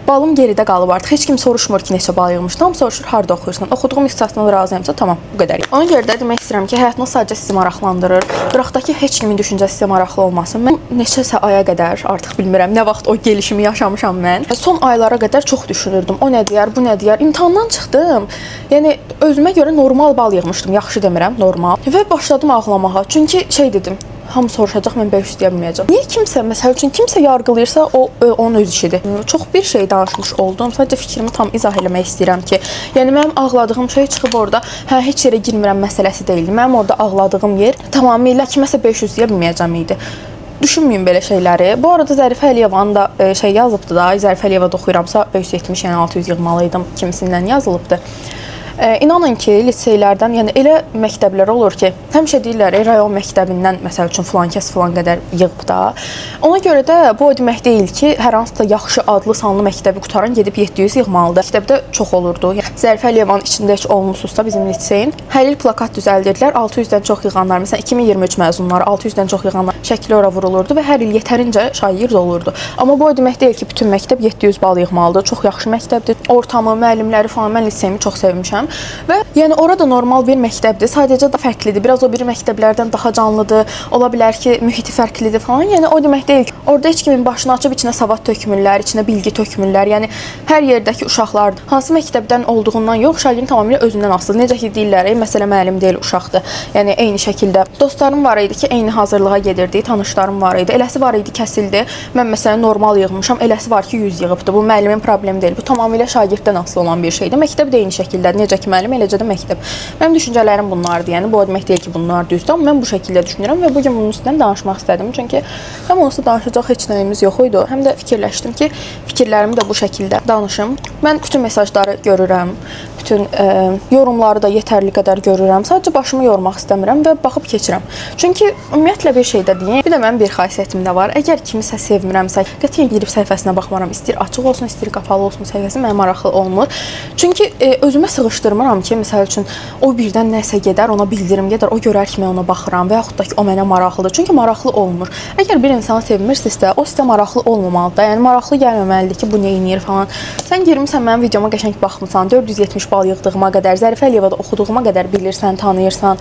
balım geridə qalıb artıq. Heç kim soruşmur ki, neçə bal yığmışam, soruşur harda oxuyursan. Oxuduğum ixtisasdan razıyamsa, tamam, bu qədər. Ona görə də demək istəyirəm ki, həyatınız sadəcə sizi maraqlandırır. Qıraqdakı heç kimin düşüncəsi sizə maraqlı olmasın. Mən neçəsə aya qədər, artıq bilmirəm, nə vaxt o gelişimi yaşamışam mən. Son aylara qədər çox düşünürdüm. O nə deyər, bu nə deyər. İmtahandan çıxdım. Yəni özümə görə normal bal yığmışdım, yaxşı demirəm, normal. Və başladım ağlamağa. Çünki şey dedim, hamı soruşacaq, mən 500 deyə bilməyəcəm. Niyə kimsə, məsəl üçün kimsə yargılayırsa, o onun öz işidir. Çox bir şey danışmış oldum. Sadəcə fikrimi tam izah eləmək istəyirəm ki, yəni mənim ağladığım şey çıxıb orada, hə heç yerə girmirəm məsələsi deyildi. Mənim orada ağladığım yer tamamilə kiməsə 500 deyə bilməyəcəm idi. Düşünməyin belə şeyləri. Bu arada Zərifə Əliyevanın da şey yazıbdı da, Zərifə Əliyevada oxuyuramsa 570, yəni 600 yığmalıydım kimisindən yazılıbdı. İnanın ki, liseylərdən, yəni elə məktəblər olur ki, həmişə deyirlər, rayon məktəbindən məsəl üçün filan kəs filan qədər yığıb da. Ona görə də bu o demək deyil ki, hər hansı da yaxşı adlı sanlı məktəbi qutaran gedib 700 yığmalıdır. Məktəbdə çox olurdu. Yəni, Zərifə Əliyevanın içində heç olmuşsuzsa bizim liseyin hər il plakat düzəldirdilər. 600-dən çox yığanlar, məsələn 2023 məzunları 600-dən çox yığanlar şəkli ora vurulurdu və hər il yetərincə şagird olurdu. Amma bu o demək deyil ki, bütün məktəb 700 bal yığmalıdır. Çox yaxşı məktəbdir. Ortamı, müəllimləri falan, mən liseyimi çox sevmişəm. Və yəni orada normal bir məktəbdir. Sadəcə də fərqlidir. Biraz o biri məktəblərdən daha canlıdır. Ola bilər ki, mühiti fərqlidir falan. Yəni o demək deyil ki, orada heç kimin başını açıb içinə savad tökmürlər, içinə bilgi tökmürlər. Yəni hər yerdəki uşaqlar hansı məktəbdən olduğundan yox, şagirdin tamamilə özündən asılıdır. Necə ki deyirlər, məsələ müəllim deyil, uşaqdır. Yəni eyni şəkildə dostlarım var idi ki, eyni hazırlığa gedirdi, tanışlarım var idi. Eləsi var idi, kəsildi. Mən məsələn normal yığmışam, eləsi var ki, 100 yığıbdı. Bu müəllimin problemi deyil. Bu tamamilə şagirddən asılı olan bir şeydir. Məktəb də eyni şəkildədir. Necə ki müəllim, eləcə də məktəb. Mənim düşüncələrim bunlardır. Yəni bu o demək deyil ki, bunlar düzdür, amma mən bu şəkildə düşünürəm və bu gün bunun üstündən danışmaq istədim. Çünki həm onsuz danışacaq heç nəyimiz yox idi, həm də fikirləşdim ki, fikirlərimi də bu şəkildə danışım. Mən bütün mesajları görürəm, bütün yorumları da yetərli qədər görürəm. Sadəcə başımı yormaq istəmirəm və baxıb keçirəm. Çünki ümumiyyətlə bir şey də deyim, bir də mənim bir xasiyyətim də var. Əgər kimisə sevmirəmsə, qətiyyən girib səhifəsinə baxmaram. İstəyir açıq olsun, istəyir qapalı olsun, səhifəsi mənə maraqlı olmur. Çünki özümə sığışdırmıram ki, məsəl üçün o birdən nəsə gedər, ona bildirim gedər, o görər ki, mən ona baxıram və yaxud da ki, o mənə maraqlıdır. Çünki maraqlı olmur. Əgər bir insanı sevmirsinizsə, o sizə maraqlı olmamalıdır. Yəni maraqlı gəlməməlidir ki, bu nə edir falan. Sən girmisən mənim videoma qəşəng baxmısan, 470 bal yığdığıma qədər, Zərifə Əliyevada oxuduğuma qədər bilirsən, tanıyırsan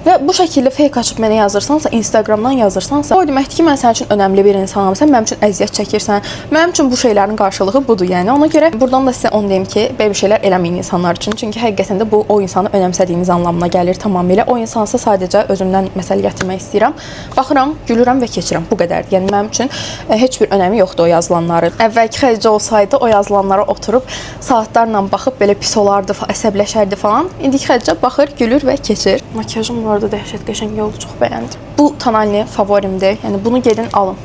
və bu şəkildə fake açıb mənə yazırsansa, Instagramdan yazırsansa, o deməkdir ki, mən sənin üçün önəmli bir insanam, sən mənim üçün əziyyət çəkirsən. Mənim üçün bu şeylərin qarşılığı budur, yəni. Ona görə buradan da sizə onu deyim ki, belə şeylər eləməyin insanlar üçün. Çünki həqiqətən də bu o insanı önəmsədiyiniz anlamına gəlir tamamilə. O insansa sadəcə özümdən məsələ gətirmək istəyirəm. Baxıram, gülürəm və keçirəm. Bu qədərdir. Yəni mənim üçün heç bir önəmi yoxdur o yazılanların. Əvvəlki xərcə olsaydı o yazılanlara oturub saatlarla baxıb belə pis olardı əsəbləşərdi falan. İndi Xədicə baxır, gülür və keçir. Makiyajım bu arada dəhşət qəşəng oldu, çox bəyəndim. Bu tonalni favorimdir. Yəni bunu gedin alın.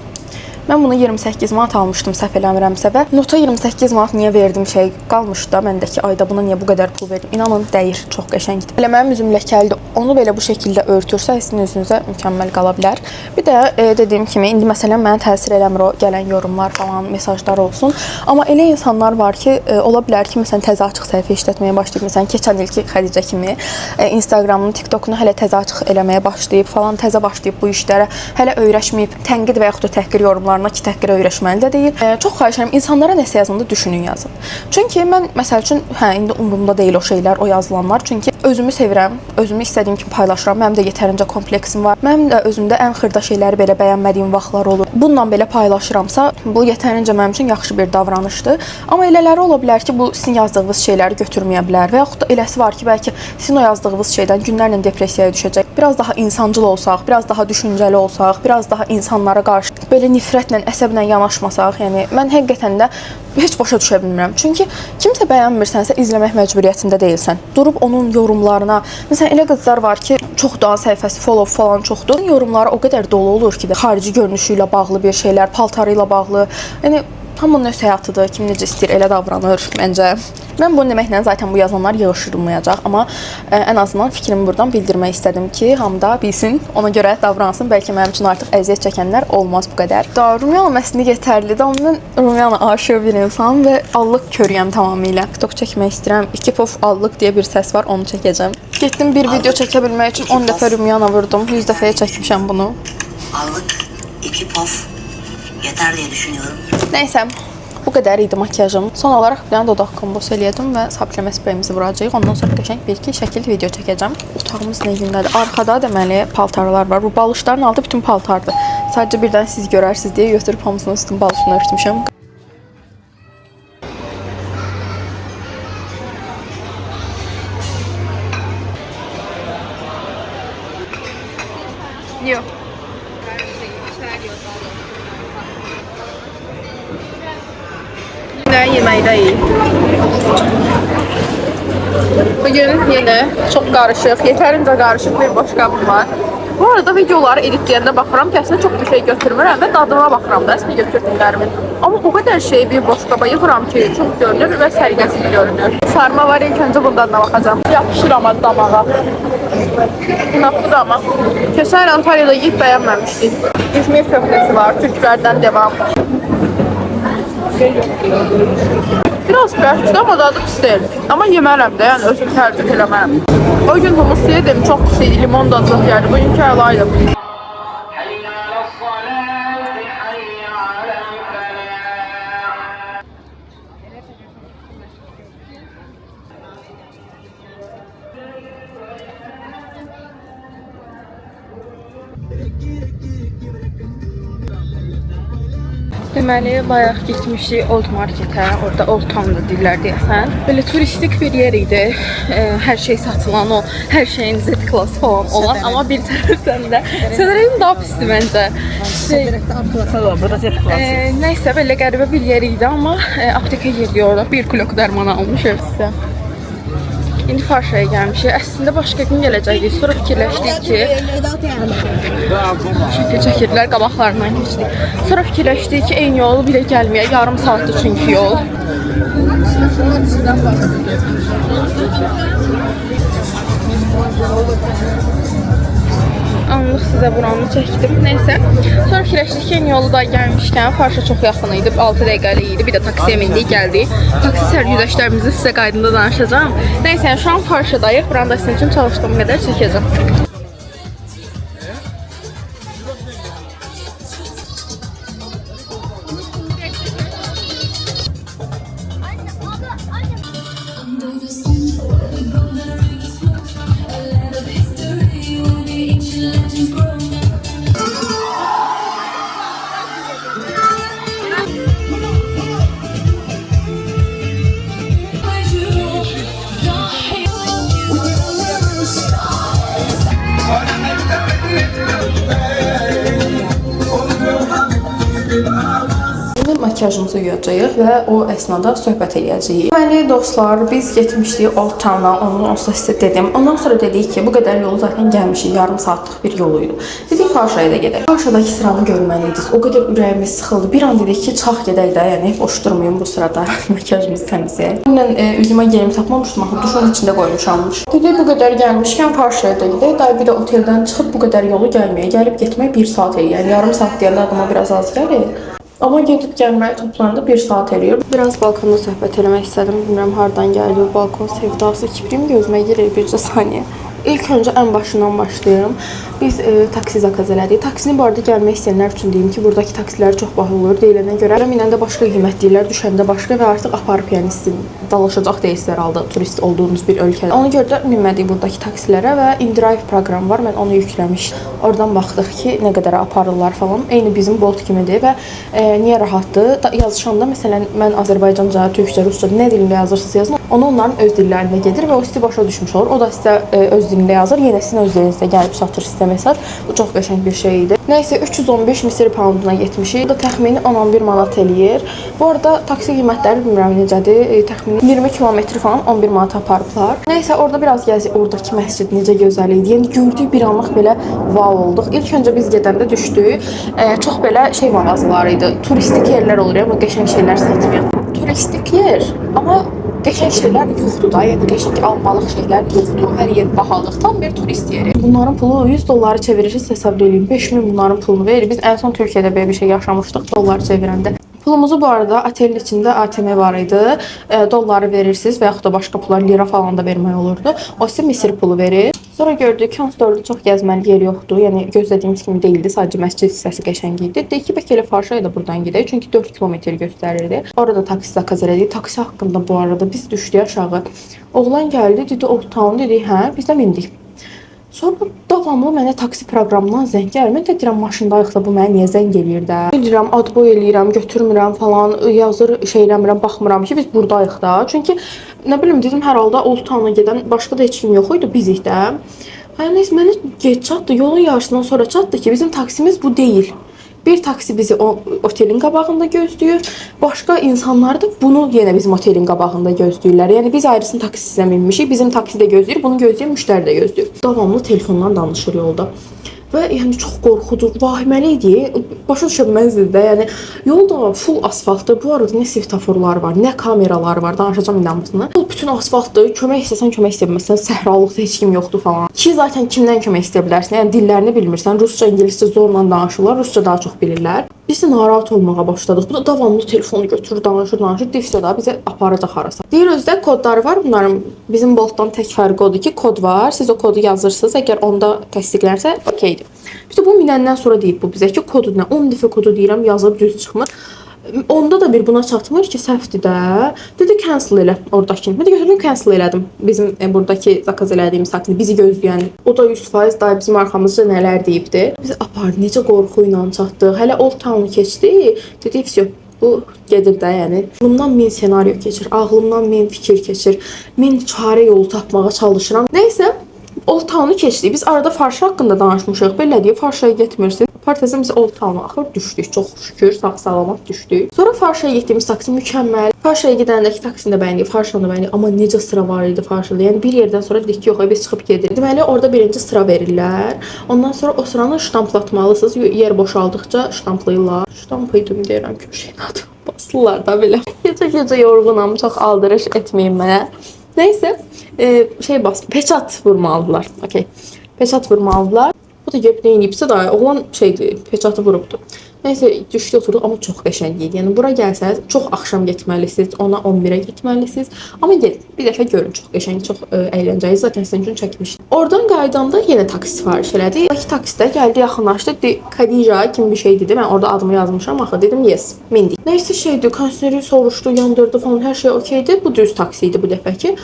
Mən bunu 28 manat almışdım, səhv eləmirəmsə və nota 28 manat niyə verdim şey qalmışdı da məndəki ayda buna niyə bu qədər pul verdim? İnanın dəyir, çox qəşəngdir. Elə mənim üzüm ləkəlidir. Onu belə bu şəkildə örtürsə sizin üzünüzə mükəmməl qala bilər. Bir də dediyim kimi indi məsələn mənə təsir eləmir o gələn yorumlar falan, mesajlar olsun. Amma elə insanlar var ki, ola bilər ki, məsələn təzə açıq səhifə işlətməyə başlayıb, məsələn keçən ilki Xədicə kimi Instagramını, TikTokunu hələ təzə açıq eləməyə başlayıb falan, təzə başlayıb bu işlərə, hələ öyrəşməyib, tənqid və yaxud da təhqir yorumlarına ki, təhqirə öyrəşməli də deyil. Çox xahiş edirəm, insanlara nəsə yazanda düşünün yazın. Çünki mən məsəl üçün indi umurumda deyil o şeylər, o yazılanlar. Çünki özümü sevirəm, özümü istədiyim kimi paylaşıram. Mənim də yetərincə kompleksim var. Mənim də özümdə ən xırda şeyləri belə bəyənmədiyim vaxtlar olur. Bununla belə paylaşıramsa, bu yetərincə mənim üçün yaxşı bir davranışdır. Amma elələri ola bilər ki, bu sizin yazdığınız şeyləri götürməyə bilər və yaxud da eləsi var ki, bəlkə sizin o yazdığınız şeydən günlərlə depressiyaya düşəcək. Biraz daha insancıl olsaq, biraz daha düşüncəli olsaq, biraz daha insanlara qarşı belə nifrətlə, əsəblə yanaşmasaq, yəni mən həqiqətən də heç başa düşə bilmirəm. Çünki kimsə bəyənmirsənsə izləmək məcburiyyətində deyilsən. Durub onun yorumlarına, məsələn elə qızlar var ki, çoxdan səhifəsi follow falan çoxdur. Yorumları o qədər dolu olur ki, xarici görünüşü ilə bağlı bir şeylər, paltarı ilə bağlı. Yəni hamının öz həyatıdır, kim necə istəyir elə davranır məncə. Mən bunu deməklə zaten bu yazanlar yığışdırılmayacaq, amma ən azından fikrimi buradan bildirmək istədim ki, hamı da bilsin, ona görə davransın. Bəlkə mənim üçün artıq əziyyət çəkənlər olmaz bu qədər. Da Rumiana məsni yetərlidir, amma mən Rumiana aşığı bir insanım və allıq körüyəm tamamilə. TikTok çəkmək istəyirəm. 2 pof allıq deyə bir səs var, onu çəkəcəm. Getdim bir video çəkə bilmək üçün 10 dəfə Rumiana vurdum. 100 dəfəyə çəkmişəm bunu. Allıq 2 pof yeter diye düşünüyorum. Nəysə, bu qədər idi makiyajım. Son olaraq bir dənə dodaq kombosu eləyəcəm və sabitleme spreyimizi vuracağıq. Ondan sonra qəşəng bir-iki şəkil video çəkəcəm. Otağımız nə gündədir? Arkada deməli paltarlar var. Bu balışların altı bütün paltardır. Sadəcə birdən siz görərsiniz deyə götürüb hamısının üstünü balışını örtmüşəm. Yox. Yeməkdəyik. Bugün yenə çox qarışıq, yetərincə qarışıq bir boşqabım var. Bu arada videoları editləyəndə baxıram ki, əslində çox bir şey götürmürəm və dadına baxıram da əslində götürdüklərimin. Amma o qədər şey bir boşqaba yığıram ki, çox görünür və səliqəsiz görünür. Sarma var, ilk öncə bundan da baxacağım. Yapışır ama damağa. Bunaqlıdır ama. Keçən Antalya'da yiyib bəyənməmişdik. İzmir köftəsi var, türklərdən devam. Biraz bərkdir, amma dadı pis deyil. Amma yemərəm də, yəni özüm tərcih eləmərəm. O gün humus yedim, çox pis idi, limon da çox yerdi. Bugünkü əlaydı. Deməli, bayaq getmişdik Old Marketə, orada Old Town da deyirlər deyəsən. Belə turistik bir yer idi, hər şey satılan o, hər şeyin Z class falan olan, amma bir tərəfdən də Sədərəyin daha pisdir məncə. Burada Z class. Nəysə, belə qəribə bir yer idi, amma aptekə girdik orada, 1 kilo dərman almışıq sizə. İndi Farşaya gəlmişik. Əslində başqa gün gələcəkdik. Sonra fikirləşdik ki, şəkil çəkirlər, qabaqlarından keçdik. Sonra fikirləşdik ki, eyni yol bilə gəlməyə, yarım saatdır çünki yol. Anlıq sizə buranı çəkdim. Nəysə. Sonra fikirləşdik ki, eyni yolu da gəlmişkən Farşa çox yaxın idi. 6 dəqiqəlik idi. Bir də taksiyə mindik, gəldik. Taksi sərgüzəştlərimizi sizə qaydında danışacağım. Nəysə, şu an Farşadayıq. Buranı da sizin üçün çalışdığım qədər çəkəcəm. makiyajımızı yuyacağıq və o əsnada söhbət edəcəyik. Deməli dostlar, biz getmişdik Old Town-a, onu onsuz sizə dedim. Ondan sonra dedik ki, bu qədər yolu zaten gəlmişik, yarım saatlıq bir yoluydu. Dedik Farşaya da gedək. Farşadakı sıranı görməliydik. O qədər ürəyimiz sıxıldı. Bir an dedik ki, çax gedək də, yəni boş durmayım bu sırada makiyajımızı təmizləyək. Mən üzümə gelim tapmamışdım, axı duşun içində qoymuşammış. Dedik bu qədər gəlmişkən Farşaya da gedək. Day bir də oteldən çıxıb bu qədər yolu gəlməyə, gəlib getmək 1 saat eləyir. Yəni yarım saat deyəndə adama biraz az gəlir. Amma gedib gəlməyə toplananda 1 saat eləyir. Biraz balkonda söhbət eləmək istədim. Bilmirəm hardan gəldi bu balkon sevdası. Kiprim gözümə girir bircə saniyə. İlk öncə ən başından başlayım. Biz taksi zakaz elədik. Taksini bu arada gəlmək istəyənlər üçün deyim ki, buradakı taksilər çox baha olur deyilənə görə. Minəndə başqa qiymət deyirlər, düşəndə başqa və artıq aparıb yəni sizin dalaşacaq deyilsizlər halda turist olduğunuz bir ölkədə. Ona görə də minmədik buradakı taksilərə və InDrive proqramı var. Mən onu yükləmişdim. Oradan baxdıq ki, nə qədər aparırlar falan. Eyni bizim Bolt kimidir və niyə rahatdır? Yazışanda məsələn mən Azərbaycanca, türkcə, rusca nə dilində yazırsınız yazın. Onu onların öz dillərində gedir və o sizə başa düşmüş olur. O da sizə öz dilində yazır. Yenə sizin öz dilinizdə gəlib çatır sizə mesaj. Bu çox qəşəng bir şey idi. Nəysə 315 Misir pounduna getmişik. Bu da təxmini 10-11 manat eləyir. Bu arada taksi qiymətləri bilmirəm necədir. Təxmini 20 kilometr falan 11 manat aparıblar. Nəysə orada biraz gəzdik. Oradakı məscid necə gözəl idi. Yəni gördük bir anlıq belə wow olduq. İlk öncə biz gedəndə düşdük. Çox belə şey mağazaları idi. Turistik yerlər olur ya, bu qəşəng şeylər satmayan. Turistik yer, amma qəşəng şeylər yoxdur da, yəni qəşəng almalıq şeylər yoxdur. Hər yer bahalıq, tam bir turist yeri. Bunların pulu 100 dolları çevirirsiniz, hesab edin. 5000 bunların pulunu verir. Biz ən son Türkiyədə belə bir şey yaşamışdıq dollar çevirəndə. Pulumuzu bu arada otelin içində ATM var idi. Dolları verirsiniz və yaxud da başqa pullar, lira falan da vermək olurdu. O sizə Misir pulu verir. Sonra gördük ki, orada çox gəzməli yer yoxdur. Yəni gözlədiyimiz kimi deyildi. Sadəcə məscid hissəsi qəşəng idi. Deyik ki, bəlkə elə Farşaya da buradan gedək. Çünki 4 kilometr göstərirdi. Orada taksi zakaz elədik. Taksi haqqında bu arada biz düşdük aşağı. Oğlan gəldi, dedi Old Town, dedik hə, biz də mindik. Sonra davamlı mənə taksi proqramından zəng gəlir. Mən də deyirəm maşındayıq da bu mənə niyə zəng eləyir də. Deyirəm adboy eləyirəm, götürmürəm falan, yazır şey eləmirəm, baxmıram ki biz buradayıq da. Çünki nə bilim dedim hər halda Old Town-a gedən başqa da heç kim yox idi bizik də. Hə nəysə mənə gec çatdı. Yolun yarısından sonra çatdı ki bizim taksimiz bu deyil. Bir taksi bizi o otelin qabağında gözləyir. Başqa insanlar da bunu yenə bizim otelin qabağında gözləyirlər. Yəni biz ayrısını taksisinə minmişik. Bizim taksi də gözləyir, bunu gözləyən müştəri də gözləyir. Davamlı telefondan danışır yolda. Və yəni çox qorxudur, vahiməli idi. Başa düşə bilməzdik də. Yəni yol da full asfaltdır. Bu arada nə svetoforlar var, nə kameralar var. Danışacağam inanmısınız. Yol bütün asfaltdır. Kömək istəsən kömək istə bilməzsən. Səhralıqda heç kim yoxdur falan. Ki zaten kimdən kömək istəyə bilərsən? Yəni dillərini bilmirsən. Rusca, ingiliscə zorla danışırlar. Rusca daha çox bilirlər. Biz də narahat olmağa başladıq. Bu da davamlı telefonu götürür, danışır. Divsə da bizə aparacaq harasa. Deyir özdə kodları var. Bunların bizim Boltdan tək fərqi odur ki, kod var. Siz o kodu yazırsınız. Əgər onda təsdiqlənsə, okeydir. İşte bu minəndən sonra deyib bu bizə ki, kodu nə? 10 dəfə kodu deyirəm, yazıb düz çıxmır. Onda da bir buna çatmır ki, səhvdir də. Dedi cancel elə oradakini. Mən də götürdüm cancel elədim. Bizim buradakı zakaz elədiyimiz taksi bizi gözləyən. O da 100% da bizim arxamızda nələr deyibdi. Biz apardı, necə qorxu ilə çatdıq. Hələ Old Town-u keçdi. Dedi vəsə bu gedir də, yəni. Ağlımdan min senaryo keçir, ağlımdan min fikir keçir, min çarə yolu tapmağa çalışıram. Nəysə, Old Town-u keçdik. Biz arada Farşa haqqında danışmışıq. Belə deyib Farşaya getmirsiniz. Partizan biz Old Town-a axır düşdük. Çox şükür sağ-salamat düşdük. Sonra Farşaya getdiyimiz taksi mükəmməl. Farşaya gedəndəki taksini də bəyəndik, Farşanı da bəyəndik. Amma necə sıra var idi Farşada. Yəni bir yerdən sonra dedik ki, yox, biz çıxıb gedirik. Deməli orada birinci sıra verirlər. Ondan sonra o sıranı ştamplatmalısınız. Yer boşaldıqca ştamplayırlar. Ştampıydım deyirəm köşəyin adı. Basırlar da belə. Gecə yorğunam, çox aldırış etməyin mənə. Nəysə, peçat vurmalıdılar. Okay. Peçat vurmalıdılar. Bu da görüb nə edibsə da, oğlan peçatı vurubdu. Nəysə, düşdü oturduq, amma çox qəşəng idi. Yəni, bura gəlsəniz, çox axşam getməlisiniz, 10-a 11-ə getməlisiniz. Amma gedin, bir dəfə görün, çox qəşəng, çox əyləncəli. Zaten sizin üçün çəkmişdim. Oradan qaydanda yenə taksi sifariş elədi. Oradakı taksidə gəldi, yaxınlaşdı. Khadija kimi bir şey dedi. Mən orada adımı yazmışam, axı dedim, yes, mindik. Nəysə şeydi, konseri soruşdu, yandırdı falan, hər şey okeydi. Bu düz taksi idi bu dəfəki.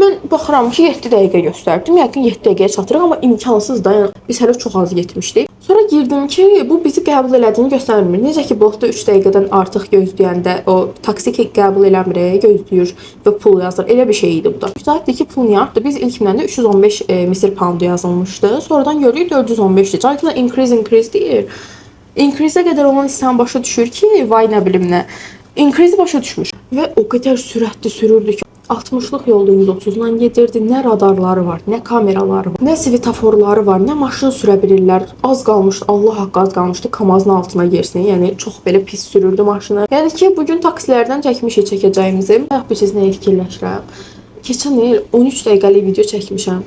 Mən baxıram ki, 7 dəqiqə göstərdim. Yəqin 7 dəqiqəyə çatırıq, amma imkansız da. Yəni, biz hələ çox az getmişdik. Sonra girdim ki, bu bizi qəbul elədiyini göstərmir. Necə ki, Boltda 3 dəqiqədən artıq gözləyəndə o taksi qəbul eləmir, gözləyir və pul yazır. Elə bir şey idi bu da. Zahiddir ki, pul niyə artdı? Biz ilkindən də 315 Misir poundu yazılmışdı. Sonradan gördük 415-dir. Zahidlə increase deyir. İnkrizə qədər olan insan başa düşür ki, vay nə bilim nə. İnkrizi başa düşmüş və o qədər sürətli sürürdü ki, 60-lıq yolda 130-la gedirdi. Nə radarları var, nə kameraları var, nə svetoforları var, nə maşın sürə bilirlər. Az qalmışdı, Allah haqqı az qalmışdı Kamazın altına girsin. Yəni çox belə pis sürürdü maşını. Yəni ki, bu gün taksilərdən çəkmişik çəkəcəyimizi. Bayaq bir nəyə fikirləşirəm. Keçən il 13 dəqiqəlik video çəkmişəm.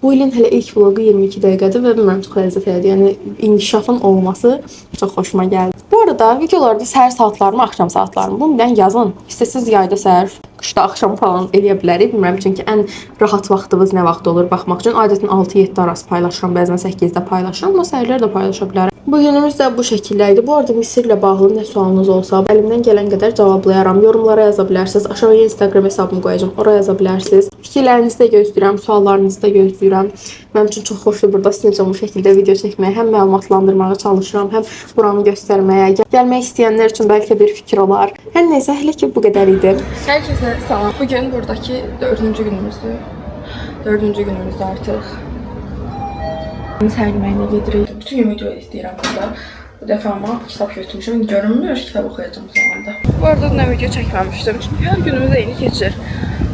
Bu ilin hələ ilk vlogu 22 dəqiqədir və mən çox ləzzət elədi. Yəni inkişafın olması çox xoşuma gəldi. Bu arada videolarda səhər saatlarımı, axşam saatlarımı bunu bilən yazın. İstəsiz yayda səhər, qışda axşam falan eləyə bilərik. Bilmirəm çünki ən rahat vaxtınız nə vaxt olur baxmaq üçün. Adətən 6-7 arası paylaşıram, bəzən 8-də paylaşıram, amma səhərlər də paylaşa bilərəm. Bu günümüz də bu şəkildə idi. Bu arada Misirlə bağlı nə sualınız olsa, əlimdən gələn qədər cavablayaram. Yorumlara yaza bilərsiniz. Aşağıya Instagram hesabımı qoyacağam. Oraya yaza bilərsiniz. Fikirlərinizi də gözləyirəm, suallarınızı da gözləyirəm. Mənim üçün çox xoşdur burada sizəcə bu şəkildə video çəkməyə. Həm məlumatlandırmağa çalışıram, həm buranı göstərməyə. Gəlmək istəyənlər üçün bəlkə bir fikir olar. Hər nəysə, hələ ki bu qədər idi. Hər kəsə salam. Bu gün buradakı 4-cü günümüzdür. 4-cü günümüzdür artıq. Səhər yeməyinə gedirik. Bütün gün video istəyirəm burada. Bu dəfə amma kitab götürmüşəm. Görünmür, kitab oxuyacağım zamanda. Bu arada nə video çəkməmişdim. Çünki hər günümüz eyni keçir.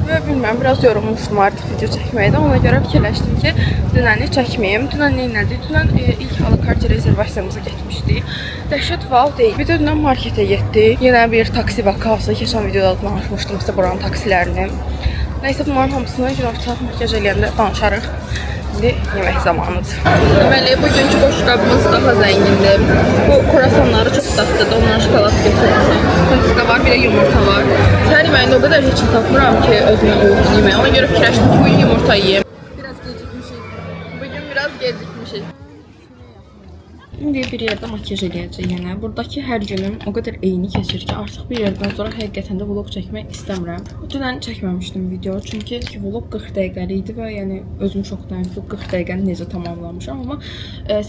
Və bilməm, biraz yorulmuşdum artıq video çəkməkdən. Ona görə fikirləşdim ki, dünəni çəkməyim. Dünən nə elədik? Dünən ilk alakart rezervasiyamıza getmişdik. Dəhşət wow deyil. Bir də dünən marketə getdik. Yenə bir taksi vakası. Keçən videoda danışmışdım sizə buranın taksilərini. Nəysə, bunların hamısını günorta makyaj eləyəndə danışarıq. İndi yemək zamanıdır. Deməli, bugünkü boşqabımız daha zəngindir. Bu kruasanları çox dadlıdır. Ondan şokolad götürmüşəm. Sosika var, bir də yumurta var. Səhər yeməyində o qədər heç tapmıram ki, özümə uyğun yemək. Ona görə fikirləşdim ki, bugün yumurta yeyim. Biraz gecikmişik. Bugün biraz gecikmişik. İndi bir yerdə makyaj eləyəcək yenə. Buradakı hər günüm o qədər eyni keçir ki, artıq bir yerdən sonra həqiqətən də vlog çəkmək istəmirəm. Dünən çəkməmişdim video, çünki vlog 40 dəqiqəli idi və yəni özüm şokdayım ki, 40 dəqiqəni necə tamamlamışam, amma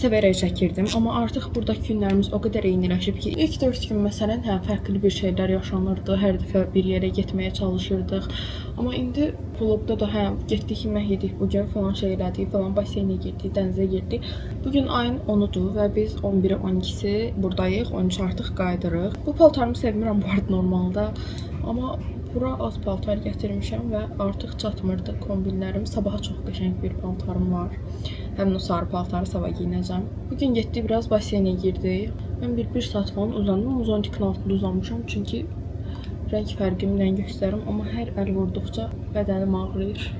sevərək çəkirdim. Amma artıq buradakı günlərimiz o qədər eyniləşib ki, ilk 4 gün məsələn, fərqli bir şeylər yaşanırdı. Hər dəfə bir yerə getməyə çalışırdıq. Amma indi vlogda da getdik, yemək yedik, bugün falan şey elədik, falan baseynə getdik, dənizə getdik. Bugün ayın 10-udur və biz 11-i 12-si buradayıq, 13 artıq qayıdırıq. Bu paltarımı sevmirəm bu arada normalda, amma bura az paltar gətirmişəm və artıq çatmırdı kombinlərim. Sabaha çox qəşəng bir paltarım var. Həmin o sarı paltarı sabah giyinəcəm. Bugün getdik, biraz baseynə girdik. Mən bir saat falan uzandım, 12-nin altında uzanmışam, çünki rəng fərqimdən göstərim, amma hər əl vurduqca bədənim ağrıyır.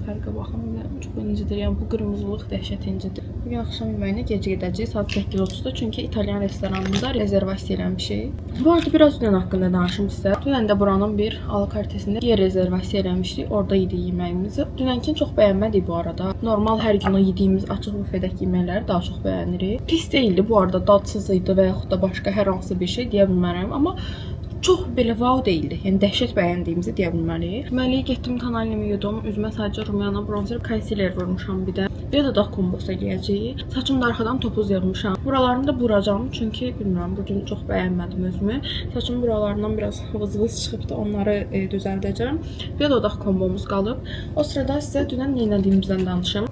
Fərqə baxın, çox incidir. Yəni bu qırmızılıq dəhşət incidir. Bugün axşam yeməyinə gec gedəcəyik saat 8:30-da, çünki İtalyan restoranında rezervasiya eləmişik. Bu arada biraz dünən haqqında danışım sizə. Dünən də buranın bir alakartəsində yer rezervasiya eləmişdik. Orada yedik yeməyimizi. Dünənkini çox bəyənmədik bu arada. Normal hər gün yediyimiz açıq bufedəki yeməkləri daha çox bəyənirik. Pis deyildi bu arada, dadsız idi və yaxud da başqa hər hansı bir şey deyə bilmərəm, amma çox belə wow deyildi. Yəni dəhşət bəyəndiyimizi deyə bilməliyik. Deməli, getdim tonalimi yudum. Üzümə sadəcə Rumiana bronzer, konsiler vurmuşam bir də. Bir də dağ kombosu eləyəcəyik. Saçımı da arxadan topuz yığmışam. Buralarını da buracam, çünki bilmirəm, bugün çox bəyənmədim özümü. Saçımın buralarından biraz vız-vız çıxıbdı, onları düzəldəcəm. Bir də dodaq kombomuz qalıb. O sırada sizə dünən nə etdiyimizdən danışım.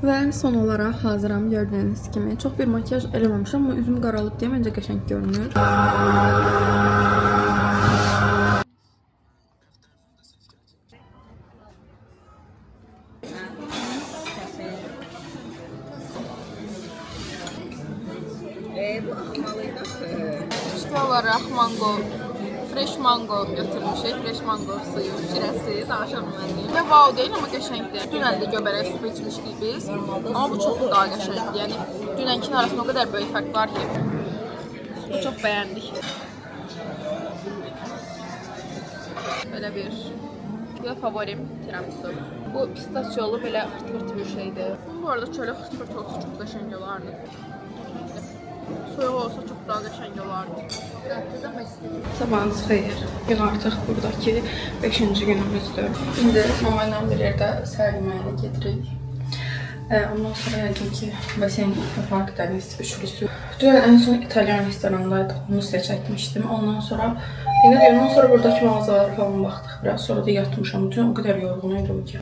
Və son olaraq hazıram, gördüyünüz kimi. Çox bir makyaj eləməmişəm, amma üzüm qaralıb deyə məncə qəşəng görünür. İlk olaraq fresh mango götürmüşük. Fresh mango suyu, şirəsi, danışa bilməliyim. Və wow deyil, amma qəşəngdir. Dünən də göbərək su içmişdik biz. Amma bu çox daha qəşəngdir. Yəni, dünənkinin arasında o qədər böyük fərq var ki. Çox bəyəndik. Belə bir favorim tiramisu. Bu pistachiyolu belə xırt-xırt bir şeydir. Bu arada çölə xırt-xırt olsa çox qəşəng olardı. Soyuq olsa çox daha qəşəng olardı. Sabahınız xeyir. Gün artıq buradakı 5-ci günümüzdür. İndi mama ilə bir yerdə səhər yeməyinə gedirik. Ondan sonra yəqin ki, baseyn fark dəniz üçlüsü. Dünən ən son İtalyan restorandaydıq, onu sizə çəkmişdim. Ondan sonra buradakı mağazalara falan baxdıq biraz. Sonra da yatmışam. Dünən o qədər yorğun idim ki.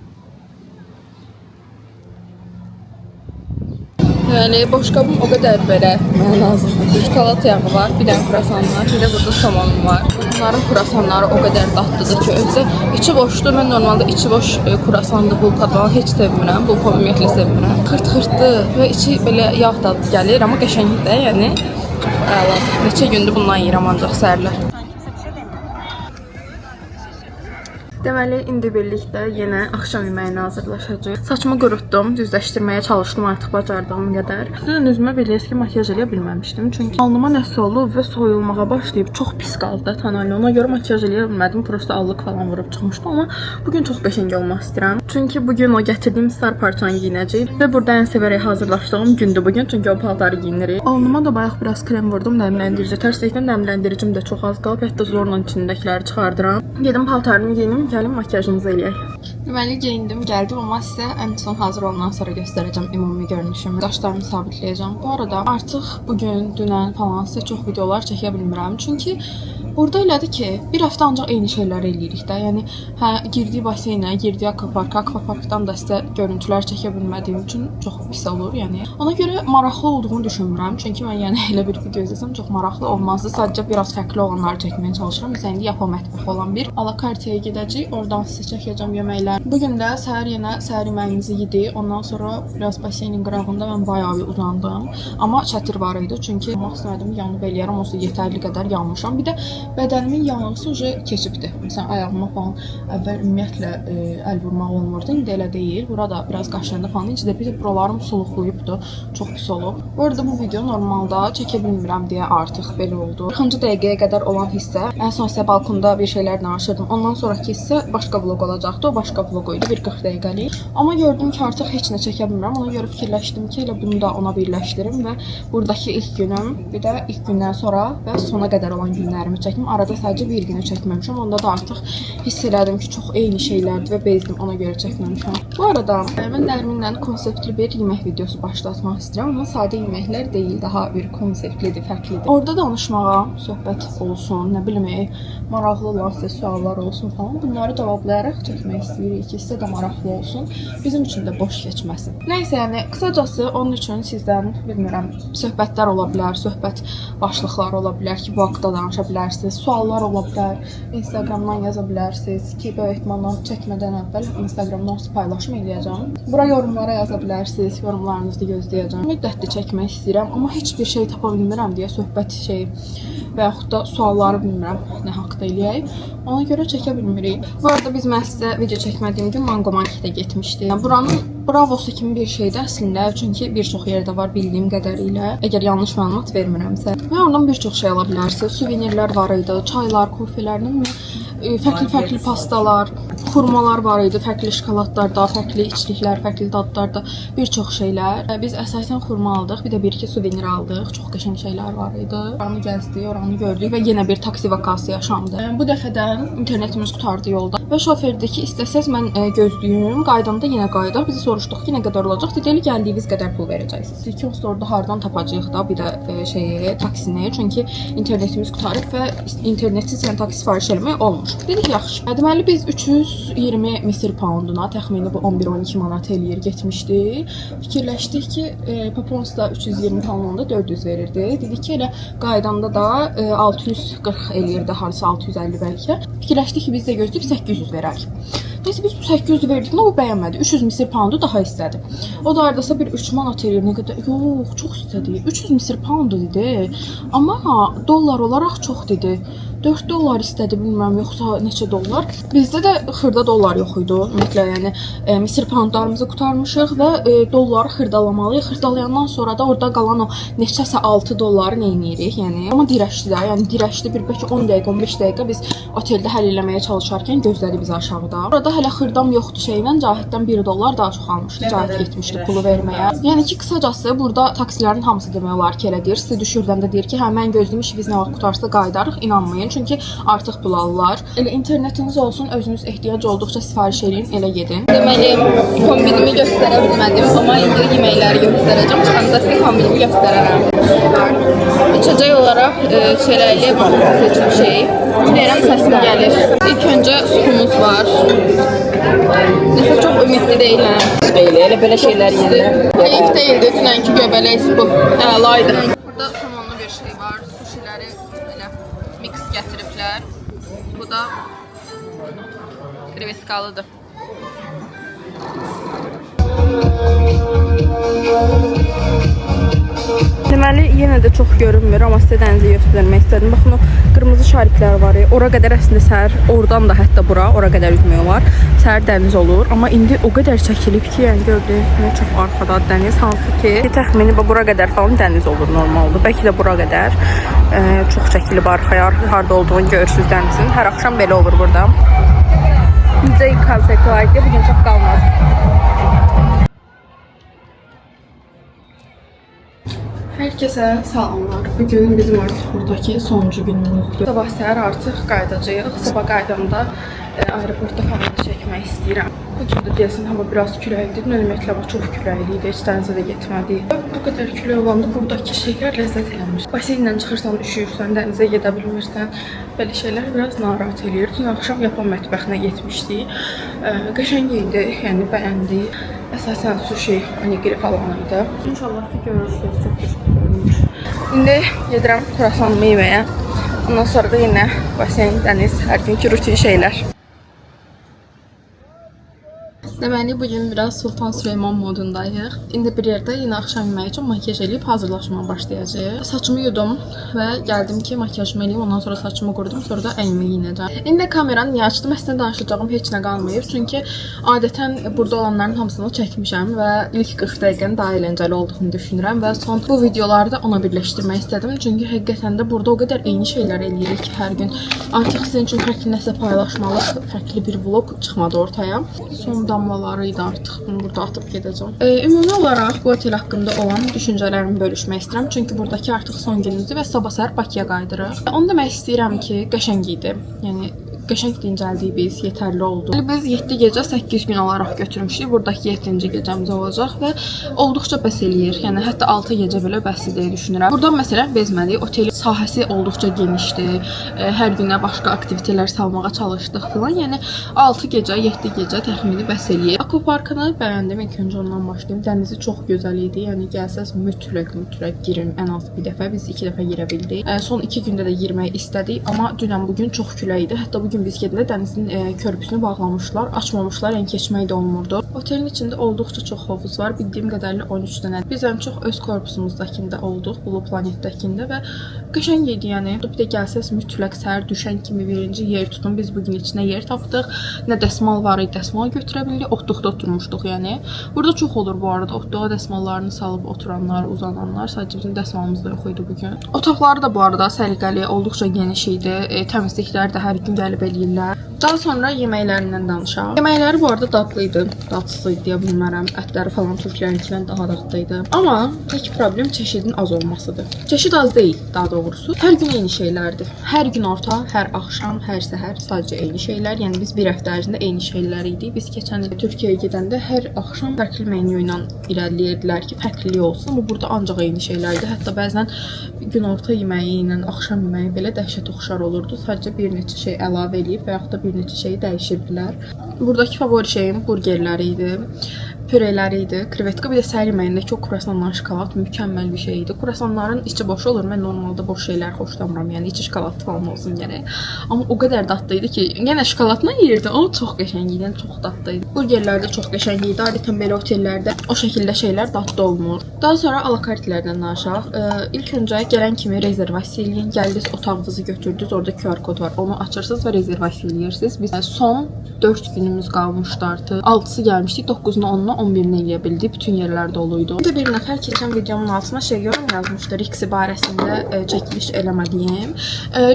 Yəni boşqabım o qədər belə mənə lazımdır. Şokolad yağı var, bir dənə kruasanlar, bir də burada somonum var. Bunların kruasanları o qədər dadlıdır ki, özü içi boşdur. Mən normalda içi boş kruasanlı bulkadan heç sevmirəm. Bulka ümumiyyətlə sevmirəm. Xırt-xırtdı və içi belə yağ dadı gəlir, amma qəşəngdir, yəni əla. Neçə gündür bundan yeyirəm ancaq səhərlər. Deməli, indi birlikdə yenə axşam yeməyinə hazırlaşacağıq. Saçımı qurutdum, düzləşdirməyə çalışdım artıq bacardığım qədər. Dünən üzümə bilirsiniz ki, makyaj eləyə bilməmişdim. Çünki alnıma nəsə olub və soyulmağa başlayıb. Çox pis qaldı tonalli. Ona görə makyaj eləyə bilmədim. Prosta allıq falan vurub çıxmışdı. Amma bugün çox qəşəng olmaq istəyirəm. Çünki bugün o gətirdiyim star parçanı giyinəcəyik. Və burada ən sevərək hazırlaşdığım gündür bugün. Çünki o paltarı giyinirik. Alnıma da bayaq biraz krem vurdum, nəmləndirici. Tərslikdən nəmləndiricim də çox az qalıb. Hətta zorla içindəkiləri çıxardıram. Gedim paltarımı giyinim. Gəlin makyajımızı eləyək. Deməli geyindim, gəldim, amma sizə ən son hazır olandan sonra göstərəcəm ümumi görünüşümü. Qaşlarımı sabitləyəcəm. Bu arada artıq bugün, dünən falan sizə çox videolar çəkə bilmirəm. Çünki burada elədir ki, bir həftə ancaq eyni şeyləri eləyirik də. Yəni hə, girdiyi baseynə, girdiyi akvaparkdan da sizə görüntülər çəkə bilmədiyim üçün çox pis olur. Yəni ona görə maraqlı olduğunu düşünmürəm. Çünki mən yəni elə bir video izləsəm çox maraqlı olmazdı. Sadəcə biraz fərqli olanları çəkməyə çalışıram. Məsələn, indi Yapo mətbəxi olan bir alakartiyaya gedəcəyik. Oradan sizə çəkəcəm yeməklər. Bugün də səhər yenə səhər yeməyimizi yedik. Ondan sonra biraz baseynin qırağında mən bayağı bir uzandım. Amma çətir var idi. Çünki məqsədim yanıb eləyərəm. Olsa yetərli qədər yanmışam. Bir də bədənimin yanğısı uca keçibdi. Məsələn, ayağıma falan əvvəl ümumiyyətlə əl vurmaq olmurdu. İndi elə deyil. Burada biraz qaşlarında falan incədə bir də buralarım suluqluyubdu. Çox pis olub. Bu arada bu video normalda çəkə bilmirəm deyə artıq belə oldu. 40-cı dəqiqəyə qədər olan hissə, ən son isə balkonda bir şeylər danışırdım. Ondan sonraki hissə başqa vloq olacaqdı. O başqa vloq idi, bir 40 dəqiqəlik. Amma gördüm ki, artıq heç nə çəkə bilmirəm. Ona görə fikirləşdim ki, elə bunu da ona birləşdirim və buradakı ilk günüm, bir də ilk gündən sonra və sona qədər olan günlərimi çəkim. Arada sadəcə bir günü çəkməmişəm. Onda da artıq hiss elədim ki, çox eyni şeylərdir və bezdim. Ona görə çəkməmişəm. Bu arada mən Nərminlə konseptli bir yemək videosu başlatmaq istəyirəm. Amma sadə yeməklər deyil, daha bir konseptlidir, fərqlidir. Orada danışmağa, söhbət olsun, nə bilim, maraqlı olan sizə suallar olsun falan. Bunları cavablayaraq çəkmək istəyirik ki, sizə də maraqlı olsun. Bizim üçün də boş keçməsin. Nəysə, yəni qısacası onun üçün sizdən bilmirəm, söhbətlər ola bilər, söhbət başlıqları ola bilər ki, bu haqqda danışa bilərsiniz. Suallar ola bilər. Instagramdan yaza bilərsiniz ki, böyük ehtimalla çəkmədən əvvəl Instagramdan olsa paylaşım eləyəcəm. Bura yorumlara yaza bilərsiniz. Yorumlarınızı gözləyəcəm. Müddətli çəkmək istəyirəm, amma heç bir şey tapa bilmirəm deyə söhbət və yaxud da sualları bilmirəm nə haqda eləyək. Ona görə çəkə bilmirik. Bu arada biz sizə video çəkmədiyim gün Mango Marketə getmişdik. Buranın Bravosu kimi bir şeydir əslində, çünki bir çox yerdə var bildiyim qədərilə. Əgər yanlış məlumat vermirəmsə. Və oradan bir çox şey ala bilərsiniz. Suvenirlər var idi, çaylar, kofelər, fərqli pastalar, xurmalar var idi, fərqli şokoladlarda, fərqli içliklər, fərqli dadlarda, bir çox şeylər. Biz əsasən xurma aldıq, bir də bir-iki suvenir aldıq. Çox qəşəng şeylər var idi. Oranı gəzdik, oranı gördük və yenə bir taksi vakası yaşandı. Bu dəfədən internetimiz qutardı yolda və şofer dedi ki, istəsəz mən gözləyim, qaydanda yenə qayıdaq. Bizi soruşduq ki, nə qədər olacaq? Dedi, gəldiyiniz qədər pul verəcəksiniz. İlk orada hardan tapacağıq da bir də taksini, çünki internetimiz qutarıb və internetsiz yəni taksi sifariş etmək olmur. Dedik, yaxşı. Deməli biz 320 Misir pounduna, təxmini bu 11-12 manat eləyir getmişdik. Fikirləşdik ki, Paponsda 320 poundda 400 verirdi. Dedik ki, elə qaydanda da 640 eləyirdi, harasa 650 bəlkə. Fikirləşdik ki, biz də gözləyib 800 verək. Neyse biz bu 800 verdik, o bəyənmədi. 300 Misir poundu daha istədi. O da hardasa bir 3 manat eləyir, nə qədər? Yox, çox istədi. 300 Misir poundu dedi. Amma dollar olaraq çox dedi. 4 dollar istədi, bilmirəm, yoxsa neçə dollar. Bizdə də xırda dollar yox idi. Ümumiyyətlə, yəni Misir poundlarımızı qutarmışıq və dolları xırdalamalıyıq. Xırdalayandan sonra da orada qalan o neçəsə 6 dolları nə edirik? Yəni amma dirəşdi də, yəni dirəşdi bir bəlkə 10 dəqiqə, 15 dəqiqə biz oteldə həll eləməyə çalışarkən gözlədi bizi aşağıda. Orada hələ xırdam yoxdu şeylə, Cahiddən 1 dollar daha çox almışdı. Cahid getmişdi pulu verməyə. Yəni ki, qısacası burada taksilərin hamısı demək olar ki, elə deyir. Sizi düşürdən də deyir ki, hə mən gözləmiş biz nə vaxt qutarsa qayıdarıq, inanmayın. Çünki artıq bulallar. Elə internetiniz olsun, özünüz ehtiyac olduqca sifariş edin, elə gedin. Deməli, kombinimi göstərə bilmədim, amma indi yeməkləri göstərəcəm. Çıxanda sizə kombinimi göstərərəm. İçəcək olaraq çörəkli seçmişik. Bilirəm, səsim gəlir. İlk öncə supumuz var. Nəsə çox ümidli keyifli değil ha. Elə belə şeylər yeyirlər. Keyif değildi. Dünənki göbələk bu. Əlaydı. Burada somonlu bir şey var. Sushiləri belə mix gətiriblər. Bu da krevetkalıdır. Deməli, yenə də çox görünmür, amma sizə dənizi göstərmək istədim. Baxın, o qırmızı şariklər var. Ora qədər əslində səhər, oradan da hətta bura, ora qədər üzmək olar. Səhər dəniz olur, amma indi o qədər çəkilib ki, yəni gördüyünüz kimi çox arxada dəniz. Hansı ki, təxmini bura qədər falan dəniz olur normaldır. Bəlkə də bura qədər çox çəkilib arxaya, harda olduğunu görürsünüz dənizin. Hər axşam belə olur burada. DJ konsert var ki, bugün çox qalmaz. Herkese salamlar. Bugün bizim artık buradaki sonuncu günümüzdür. Sabah səhər artıq qayıdacağıq. Sabah qaydanda aeroportda falan çəkmək istəyirəm. Bugün də deyəsən hava biraz küləklidir. Ümumiyyətlə hava çox küləkli idi. Heç dənizə də getmədik. Bu qədər külək olanda buradakı şeylər ləzzət eləmir. Baseynlə çıxırsan, üşüyürsən, dənizə gedə bilmirsən. Belə şeylər biraz narahat eləyir. Dün axşam Yapan mətbəxinə getmişdik. Qəşəng idi, yəni bəyəndik. Əsasən sushi, onigiri falan idi. İnşallah ki görürsünüz, çox gözəl görünür. İndi gedirəm kurasanımı yeməyə. Ondan sonra da yenə baseyn, dəniz, hər günkü rutin şeylər. Deməli, bugün biraz Sultan Süleyman modundayıq. İndi bir yerdə yenə axşam yeməyi üçün makyaj eləyib hazırlaşmaya başlayacağıq. Saçımı yudum və gəldim ki, makyajımı eləyim. Ondan sonra saçımı qurudum, sonra da əynimi giyinəcəm. İndi kameranı niyə açdım? Əslində danışacağım heç nə qalmayıb. Çünki adətən burada olanların hamısını çəkmişəm və ilk 40 dəqiqənin daha əyləncəli olduğunu düşünürəm və son bu videoları da ona birləşdirmək istədim. Çünki həqiqətən də burada o qədər eyni şeylər eləyirik ki, hər gün. Artıq sizin üçün fərqli nəsə paylaşmalı, fərqli bir vlog çıxmadı ortaya. Son damlalarıydı artıq. Bunu burada atıb gedəcəm. Ümumi olaraq bu otel haqqında olan düşüncələrimi bölüşmək istəyirəm. Çünki buradakı artıq son günümüzdür və sabah səhər Bakıya qayıdırıq. Onu demək istəyirəm ki, qəşəng idi. Yəni qəşəng dincəldik biz, yetərli oldu. Biz 7 gecə 8 gün olaraq götürmüşdük. Buradakı 7-ci gecəmiz olacaq və olduqca bəs eləyir. Yəni hətta 6 gecə belə bəs deyə düşünürəm. Burada məsələn bezmədik. Otelin sahəsi olduqca genişdir. Hər günə başqa aktivitelər salmağa çalışdıq filan. Yəni 6 gecə, 7 gecə təxmini bəs eləyir. Akvaparkını bəyəndim. İlk öncə ondan başlayım. Dənizi çox gözəl idi. Yəni gəlsəz mütləq girin ən az bir dəfə. Biz 2 dəfə girə bildik. Son 2 gündə də girmək istədik, amma dünən bugün çox külək idi. Hətta bugün biz gedəndə dənizin körpüsünü bağlamışlar, açmamışlar, yəni keçmək də olmurdu. Otelin içində olduqca çox hovuz var. Bildiyim qədərilə 13 dənə. Biz ən çox öz korpusumuzdakında olduq, Blue Planetdəkində və qəşəng idi, yəni. Bir də gəlsəz mütləq səhər düşən kimi birinci yer tutun. Biz bugün içinə yer tapdıq. Nə dəsmal var idi, dəsmal götürə bildik. Otluqda oturmuşduq, yəni. Burada çox olur bu arada. Otluğa dəsmallarını salıb oturanlar, uzananlar. Sadəcə bizim dəsmalımız da yox idi bugün. Otaqları da bu arada səliqəli, olduqca geniş idi. Təmizliklər də hər gün gəlib eləyirlər. Daha sonra yeməklərindən danışaq. Yeməkləri bu arada dadlı idi. Dadsız idi deyə bilmərəm. Ətləri falan Türklərinkindən daha dadlı idi. Amma tək problem çeşidin az olmasıdır. Çeşid az deyil, daha doğrusu. Hər gün eyni şeylərdir. Hər gün orta, hər axşam, hər səhər sadəcə eyni şeylər. Yəni biz bir həftə ərzində eyni şeylər idi. Biz keçən il Türkiyəyə gedəndə hər axşam fərqli menyu ilə irəliləyirdilər ki, fərqli olsun. Amma burada ancaq eyni şeylərdir. Hətta bəzən günorta yeməyi ilə axşam yeməyi belə dəhşət oxşar olurdu. Sadəcə bir neçə şey əlavə eləyib və yaxud da bir neçə şeyi dəyişirdilər. Buradakı favori şeyim burgerləri idi. Püreləri idi, krevetka, bir də səhər yeməyindəki o kurasanla şokolad mükəmməl bir şey idi. Kurasanların içi boş olur. Mən normalda boş şeylər xoşlamıram. Yəni içi şokolad falan olsun gərək. Amma o qədər dadlı idi ki, yenə şokoladla yeyirdi. O çox qəşəng idi, yəni çox dadlı idi. Burgerlər də çox qəşəng idi. Adətən belə otellərdə o şəkildə şeylər dadlı olmur. Daha sonra alakartlərdən danışaq. İlk öncə gələn kimi rezervasiya eləyin. Gəldiniz, otağınızı götürdünüz. Orada QR kod var. Onu açırsınız və rezervasiya eləyirsiniz. Biz son 4 günümüz qalmışdı artıq. 6-sı gəlmişdik, 9-unu 10-unu 11-ni eləyə bildik. Bütün yerlər doluydu. Bir də bir nəfər keçən videomun altına yorum yazmışdı. Rixi barəsində çəkiliş eləmədiyim.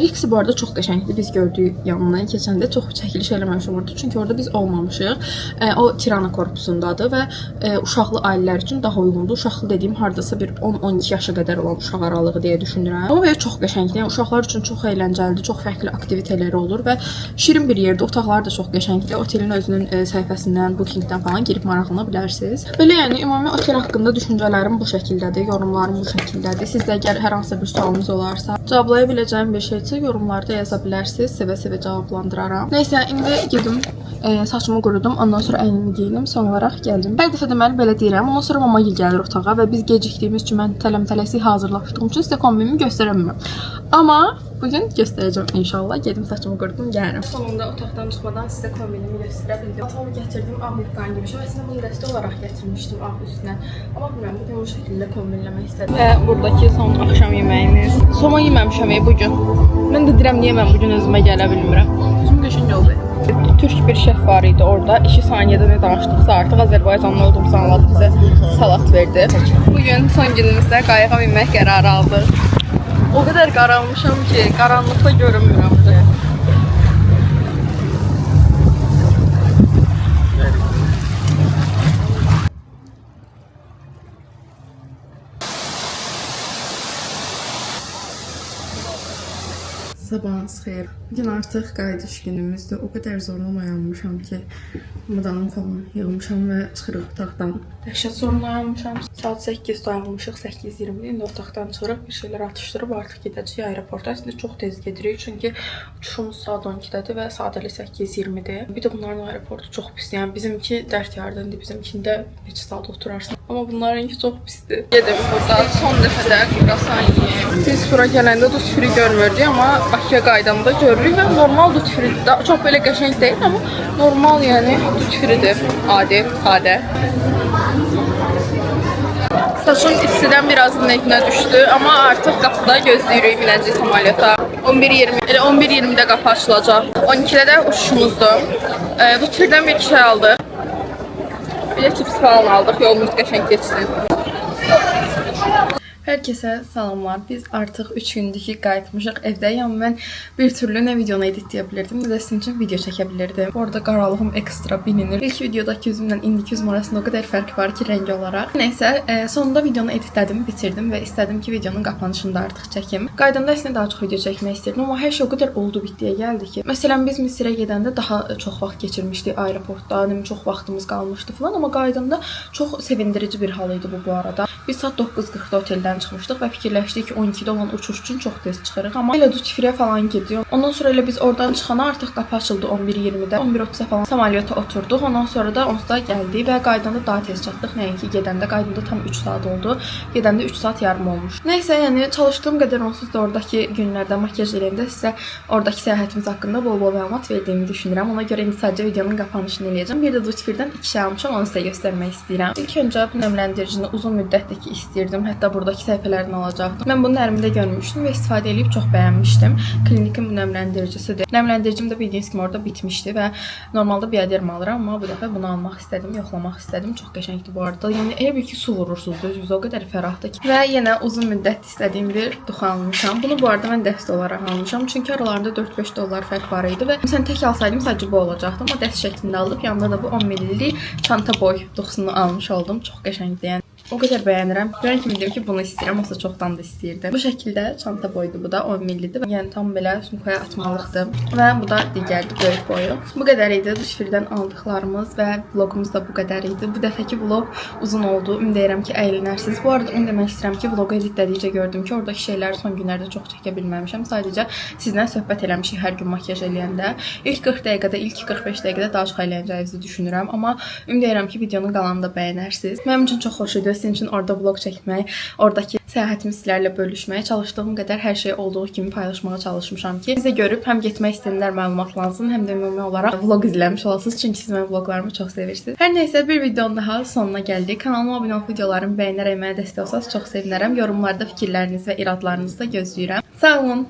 Rixi bu arada çox qəşəngdir. Biz gördük yanından keçəndə çox çəkiliş eləməmişik orada. Çünki orada biz olmamışıq. O Tirana korpusundadır və uşaqlı ailələr üçün daha uyğundur. Uşaqlı dediyim hardasa bir 10-12 yaşa qədər olan uşaq aralığı deyə düşünürəm. Amma belə çox qəşəngdir. Yəni uşaqlar üçün çox əyləncəlidir. Çox fərqli aktiviteləri olur və şirin bir yerdir. Otaqlar da çox qəşəngdir. Otelin özünün səhifəsindən, Bookingdən falan girib maraqlanıb bilərsiniz. Belə yəni ümumi otel haqqında düşüncələrim bu şəkildədir, yorumlarım bu şəkildədir. Sizdə əgər hər hansı bir sualınız olarsa, cevablaya biləcəyim bir şeysə yorumlarda yaza bilərsiniz. Sevə-sevə cavablandıraram. Nəysə, indi gedim saçımı qurudum, ondan sonra əynimi geyinim, son olaraq gəldim. Hər dəfə deməli belə deyirəm, ondan sonra mama gəlir otağa və biz gecikdiyimiz üçün mən tələm-tələsik hazırlaşdığım üçün sizə kombinimi göstərə bilmirəm. Amma bugün göstərəcəm inşallah. Gedim saçımı qurdum, gəlirim. Sonunda otaqdan çıxmadan sizə kombinimi göstərə bildim. Paltomu gətirdim, ağ yufqan gibi. Əslində bunu dəstə olaraq gətirmişdim ağ üstünə. Amma bilmirəm, bugün bu şəkildə kombinləmək istədim. Və buradakı son axşam yeməyimiz. Soma yeməmişəm bugün. Mən də deyirəm niyə mən bugün özümə gələ bilmirəm. Özüm qəşəng oldu. Türk bir şef var idi orada. 2 saniyədə ne danışdıqsa artıq Azərbaycanlı olduğumuzu anladı, bizə salat verdi. Bugün son günümüzdə qayığa binmək qərarı aldıq. O kadar qaranmışam ki, qaranlıqda görünmürəm. Sabahınız xeyir. Bugün artıq qayıdış günümüzdür. O qədər zorla oyanmışam ki, mudanım falan yığmışam və çıxırıq otaqdan. Dəhşət zorla oyanmışam. Saat 8-də oyanmışıq, 8:20-də. İndi otaqdan çıxırıq, bir şeylər atışdırıb artıq gedəcəyik aeroporta. Əslində çox tez gedirik, çünki uçuşumuz saat 12-dədir və saat elə 8:20-dir. Bir də bunların aeroportu çox pis. Yəni bizimki dərd yardandır, bizimkində neçə saat oturarsan. Amma bunlarınki çox pisdir. Gedim burada son dəfədə qurasan yeyim. Biz bura gələndə dut firi görmürdük, amma Bakıya qaydanda görürük və normal dut firidir. Çox belə qəşəng deyil, amma normal yəni dut firidir. Adi, sadə. Saçım istidən biraz nekinə düşdü, amma artıq qapıda gözləyirik minəcək samalyota. 11:20, elə 11:20-də qapı açılacaq. 12-də də uçuşumuzdur. Dut firdən bir şey aldıq. Bir də cips falan aldıq, yolumuz qəşəng keçsin. Hər kəsə salamlar. Biz artıq 3 gündür ki qayıtmışıq evdəyəm. Mən bir türlü nə videonu editləyə bilirdim, nə də sizin üçün video çəkə bilirdim. Orada qaralığım ekstra bilinir. İlk videodakı üzümlə indiki üzüm arasında o qədər fərq var ki, rəng olaraq. Nəysə, sonunda videonu editlədim, bitirdim və istədim ki, videonun qapanışını da artıq çəkim. Qaydanda əslində daha çox video çəkmək istirdim, amma hər şey o qədər oldu bitdiyə gəldi ki. Məsələn, biz Misirə gedəndə daha çox vaxt keçirmişdik aeroportda, çox vaxtımız qalmışdı falan, amma qaydanda çox sevindirici bir hal idi bu arada. Biz saat 9:40-da oteldən çıxmışdıq və fikirləşdik ki, 12-də olan uçuş üçün çox tez çıxırıq. Amma elə dut firə falan gidiyor. Ondan sonra elə biz oradan çıxana artıq qapı açıldı 11:20-də. 11:30-da falan samalyota oturduq. Ondan sonra da 10-da gəldik və qaydanda daha tez çatdıq. Nəinki gedəndə qaydanda tam 3 saat oldu. Gedəndə 3 saat yarım olmuş. Nəysə, yəni çalışdığım qədər onsuz da oradakı günlərdə makyaj eləyəndə sizə oradakı səyahətimiz haqqında bol-bol məlumat verdiyimi düşünürəm. Ona görə indi sadəcə videonun qapanışını eləyəcəm. Bir də dut firdən 2 şey almışam, onu sizə göstərmək istəyirəm. İlk öncə bu nəmləndiricini uzun müddətdir ki istirdim. Hətta buradakı səhifələrini alacaqdım. Mən bunu nərimdə görmüşdüm və istifadə edib çox bəyənmişdim. Klinikin bu nəmləndiricisidir. Nəmləndiricim də bildiyiniz kimi orada bitmişdi və normalda Bioderm alıram, amma bu dəfə bunu almaq istədim, yoxlamaq istədim. Çox qəşəngdir bu arada. Yəni elə bil ki su vurursunuz özünüzə, o qədər fərahdır ki. Və yenə uzun müddət istədiyim bir dux almışam. Bunu bu arada mən dəst olaraq almışam, çünki aralarında 4-5 dollar fərq var idi və sən tək alsaydım sadəcə bu olacaqdı, amma dəst şəklində alıb yanında da bu 10 ml çanta boy duxusunu almış oldum. Çox qəşəngdir. Yəni o qədər bəyənirəm. Görən kimi deyim ki, bunu istəyirəm, olsa çoxdan da istəyirdim. Bu şəkildə çanta boydu, bu da 10 ml-dir. Yəni tam belə sumkaya atmalıqdır. Və bu da digərdir, böyük boyu. Bu qədər idi dış firdən aldıqlarımız və vlogumuz da bu qədər idi. Bu dəfəki vlog uzun oldu. Ümid edirəm ki, əylənərsiniz. Bu arada onu demək istəyirəm ki, vlogu editlədikcə gördüm ki, oradakı şeyləri son günlərdə çox çəkə bilməmişəm. Sadəcə sizlə söhbət eləmişik hər gün makyaj eləyəndə. İlk 40 dəqiqədə, ilk 45 dəqiqədə daha çox əylənəcəyinizi düşünürəm. Amma ümid edirəm ki, videonun qalanını da bəyənərsiniz. Mənim üçün çox xoş idi. Sizin üçün orada vlog çəkmək, oradakı səyahətimi sizlərlə bölüşməyə, çalışdığım qədər hər şey olduğu kimi paylaşmağa çalışmışam ki, sizə görüb həm getmək istəyənlər məlumatlansın, həm də ümumi olaraq vlog izləmiş olasınız, çünki siz mənim vloglarımı çox sevirsiniz. Hər nəysə, bir videonun daha sonuna gəldik. Kanalıma abunə olub videolarımı bəyənərək mənə dəstək olsanız çox sevinərəm. Yorumlarda fikirləriniz və iradlarınızı da gözləyirəm. Sağ olun.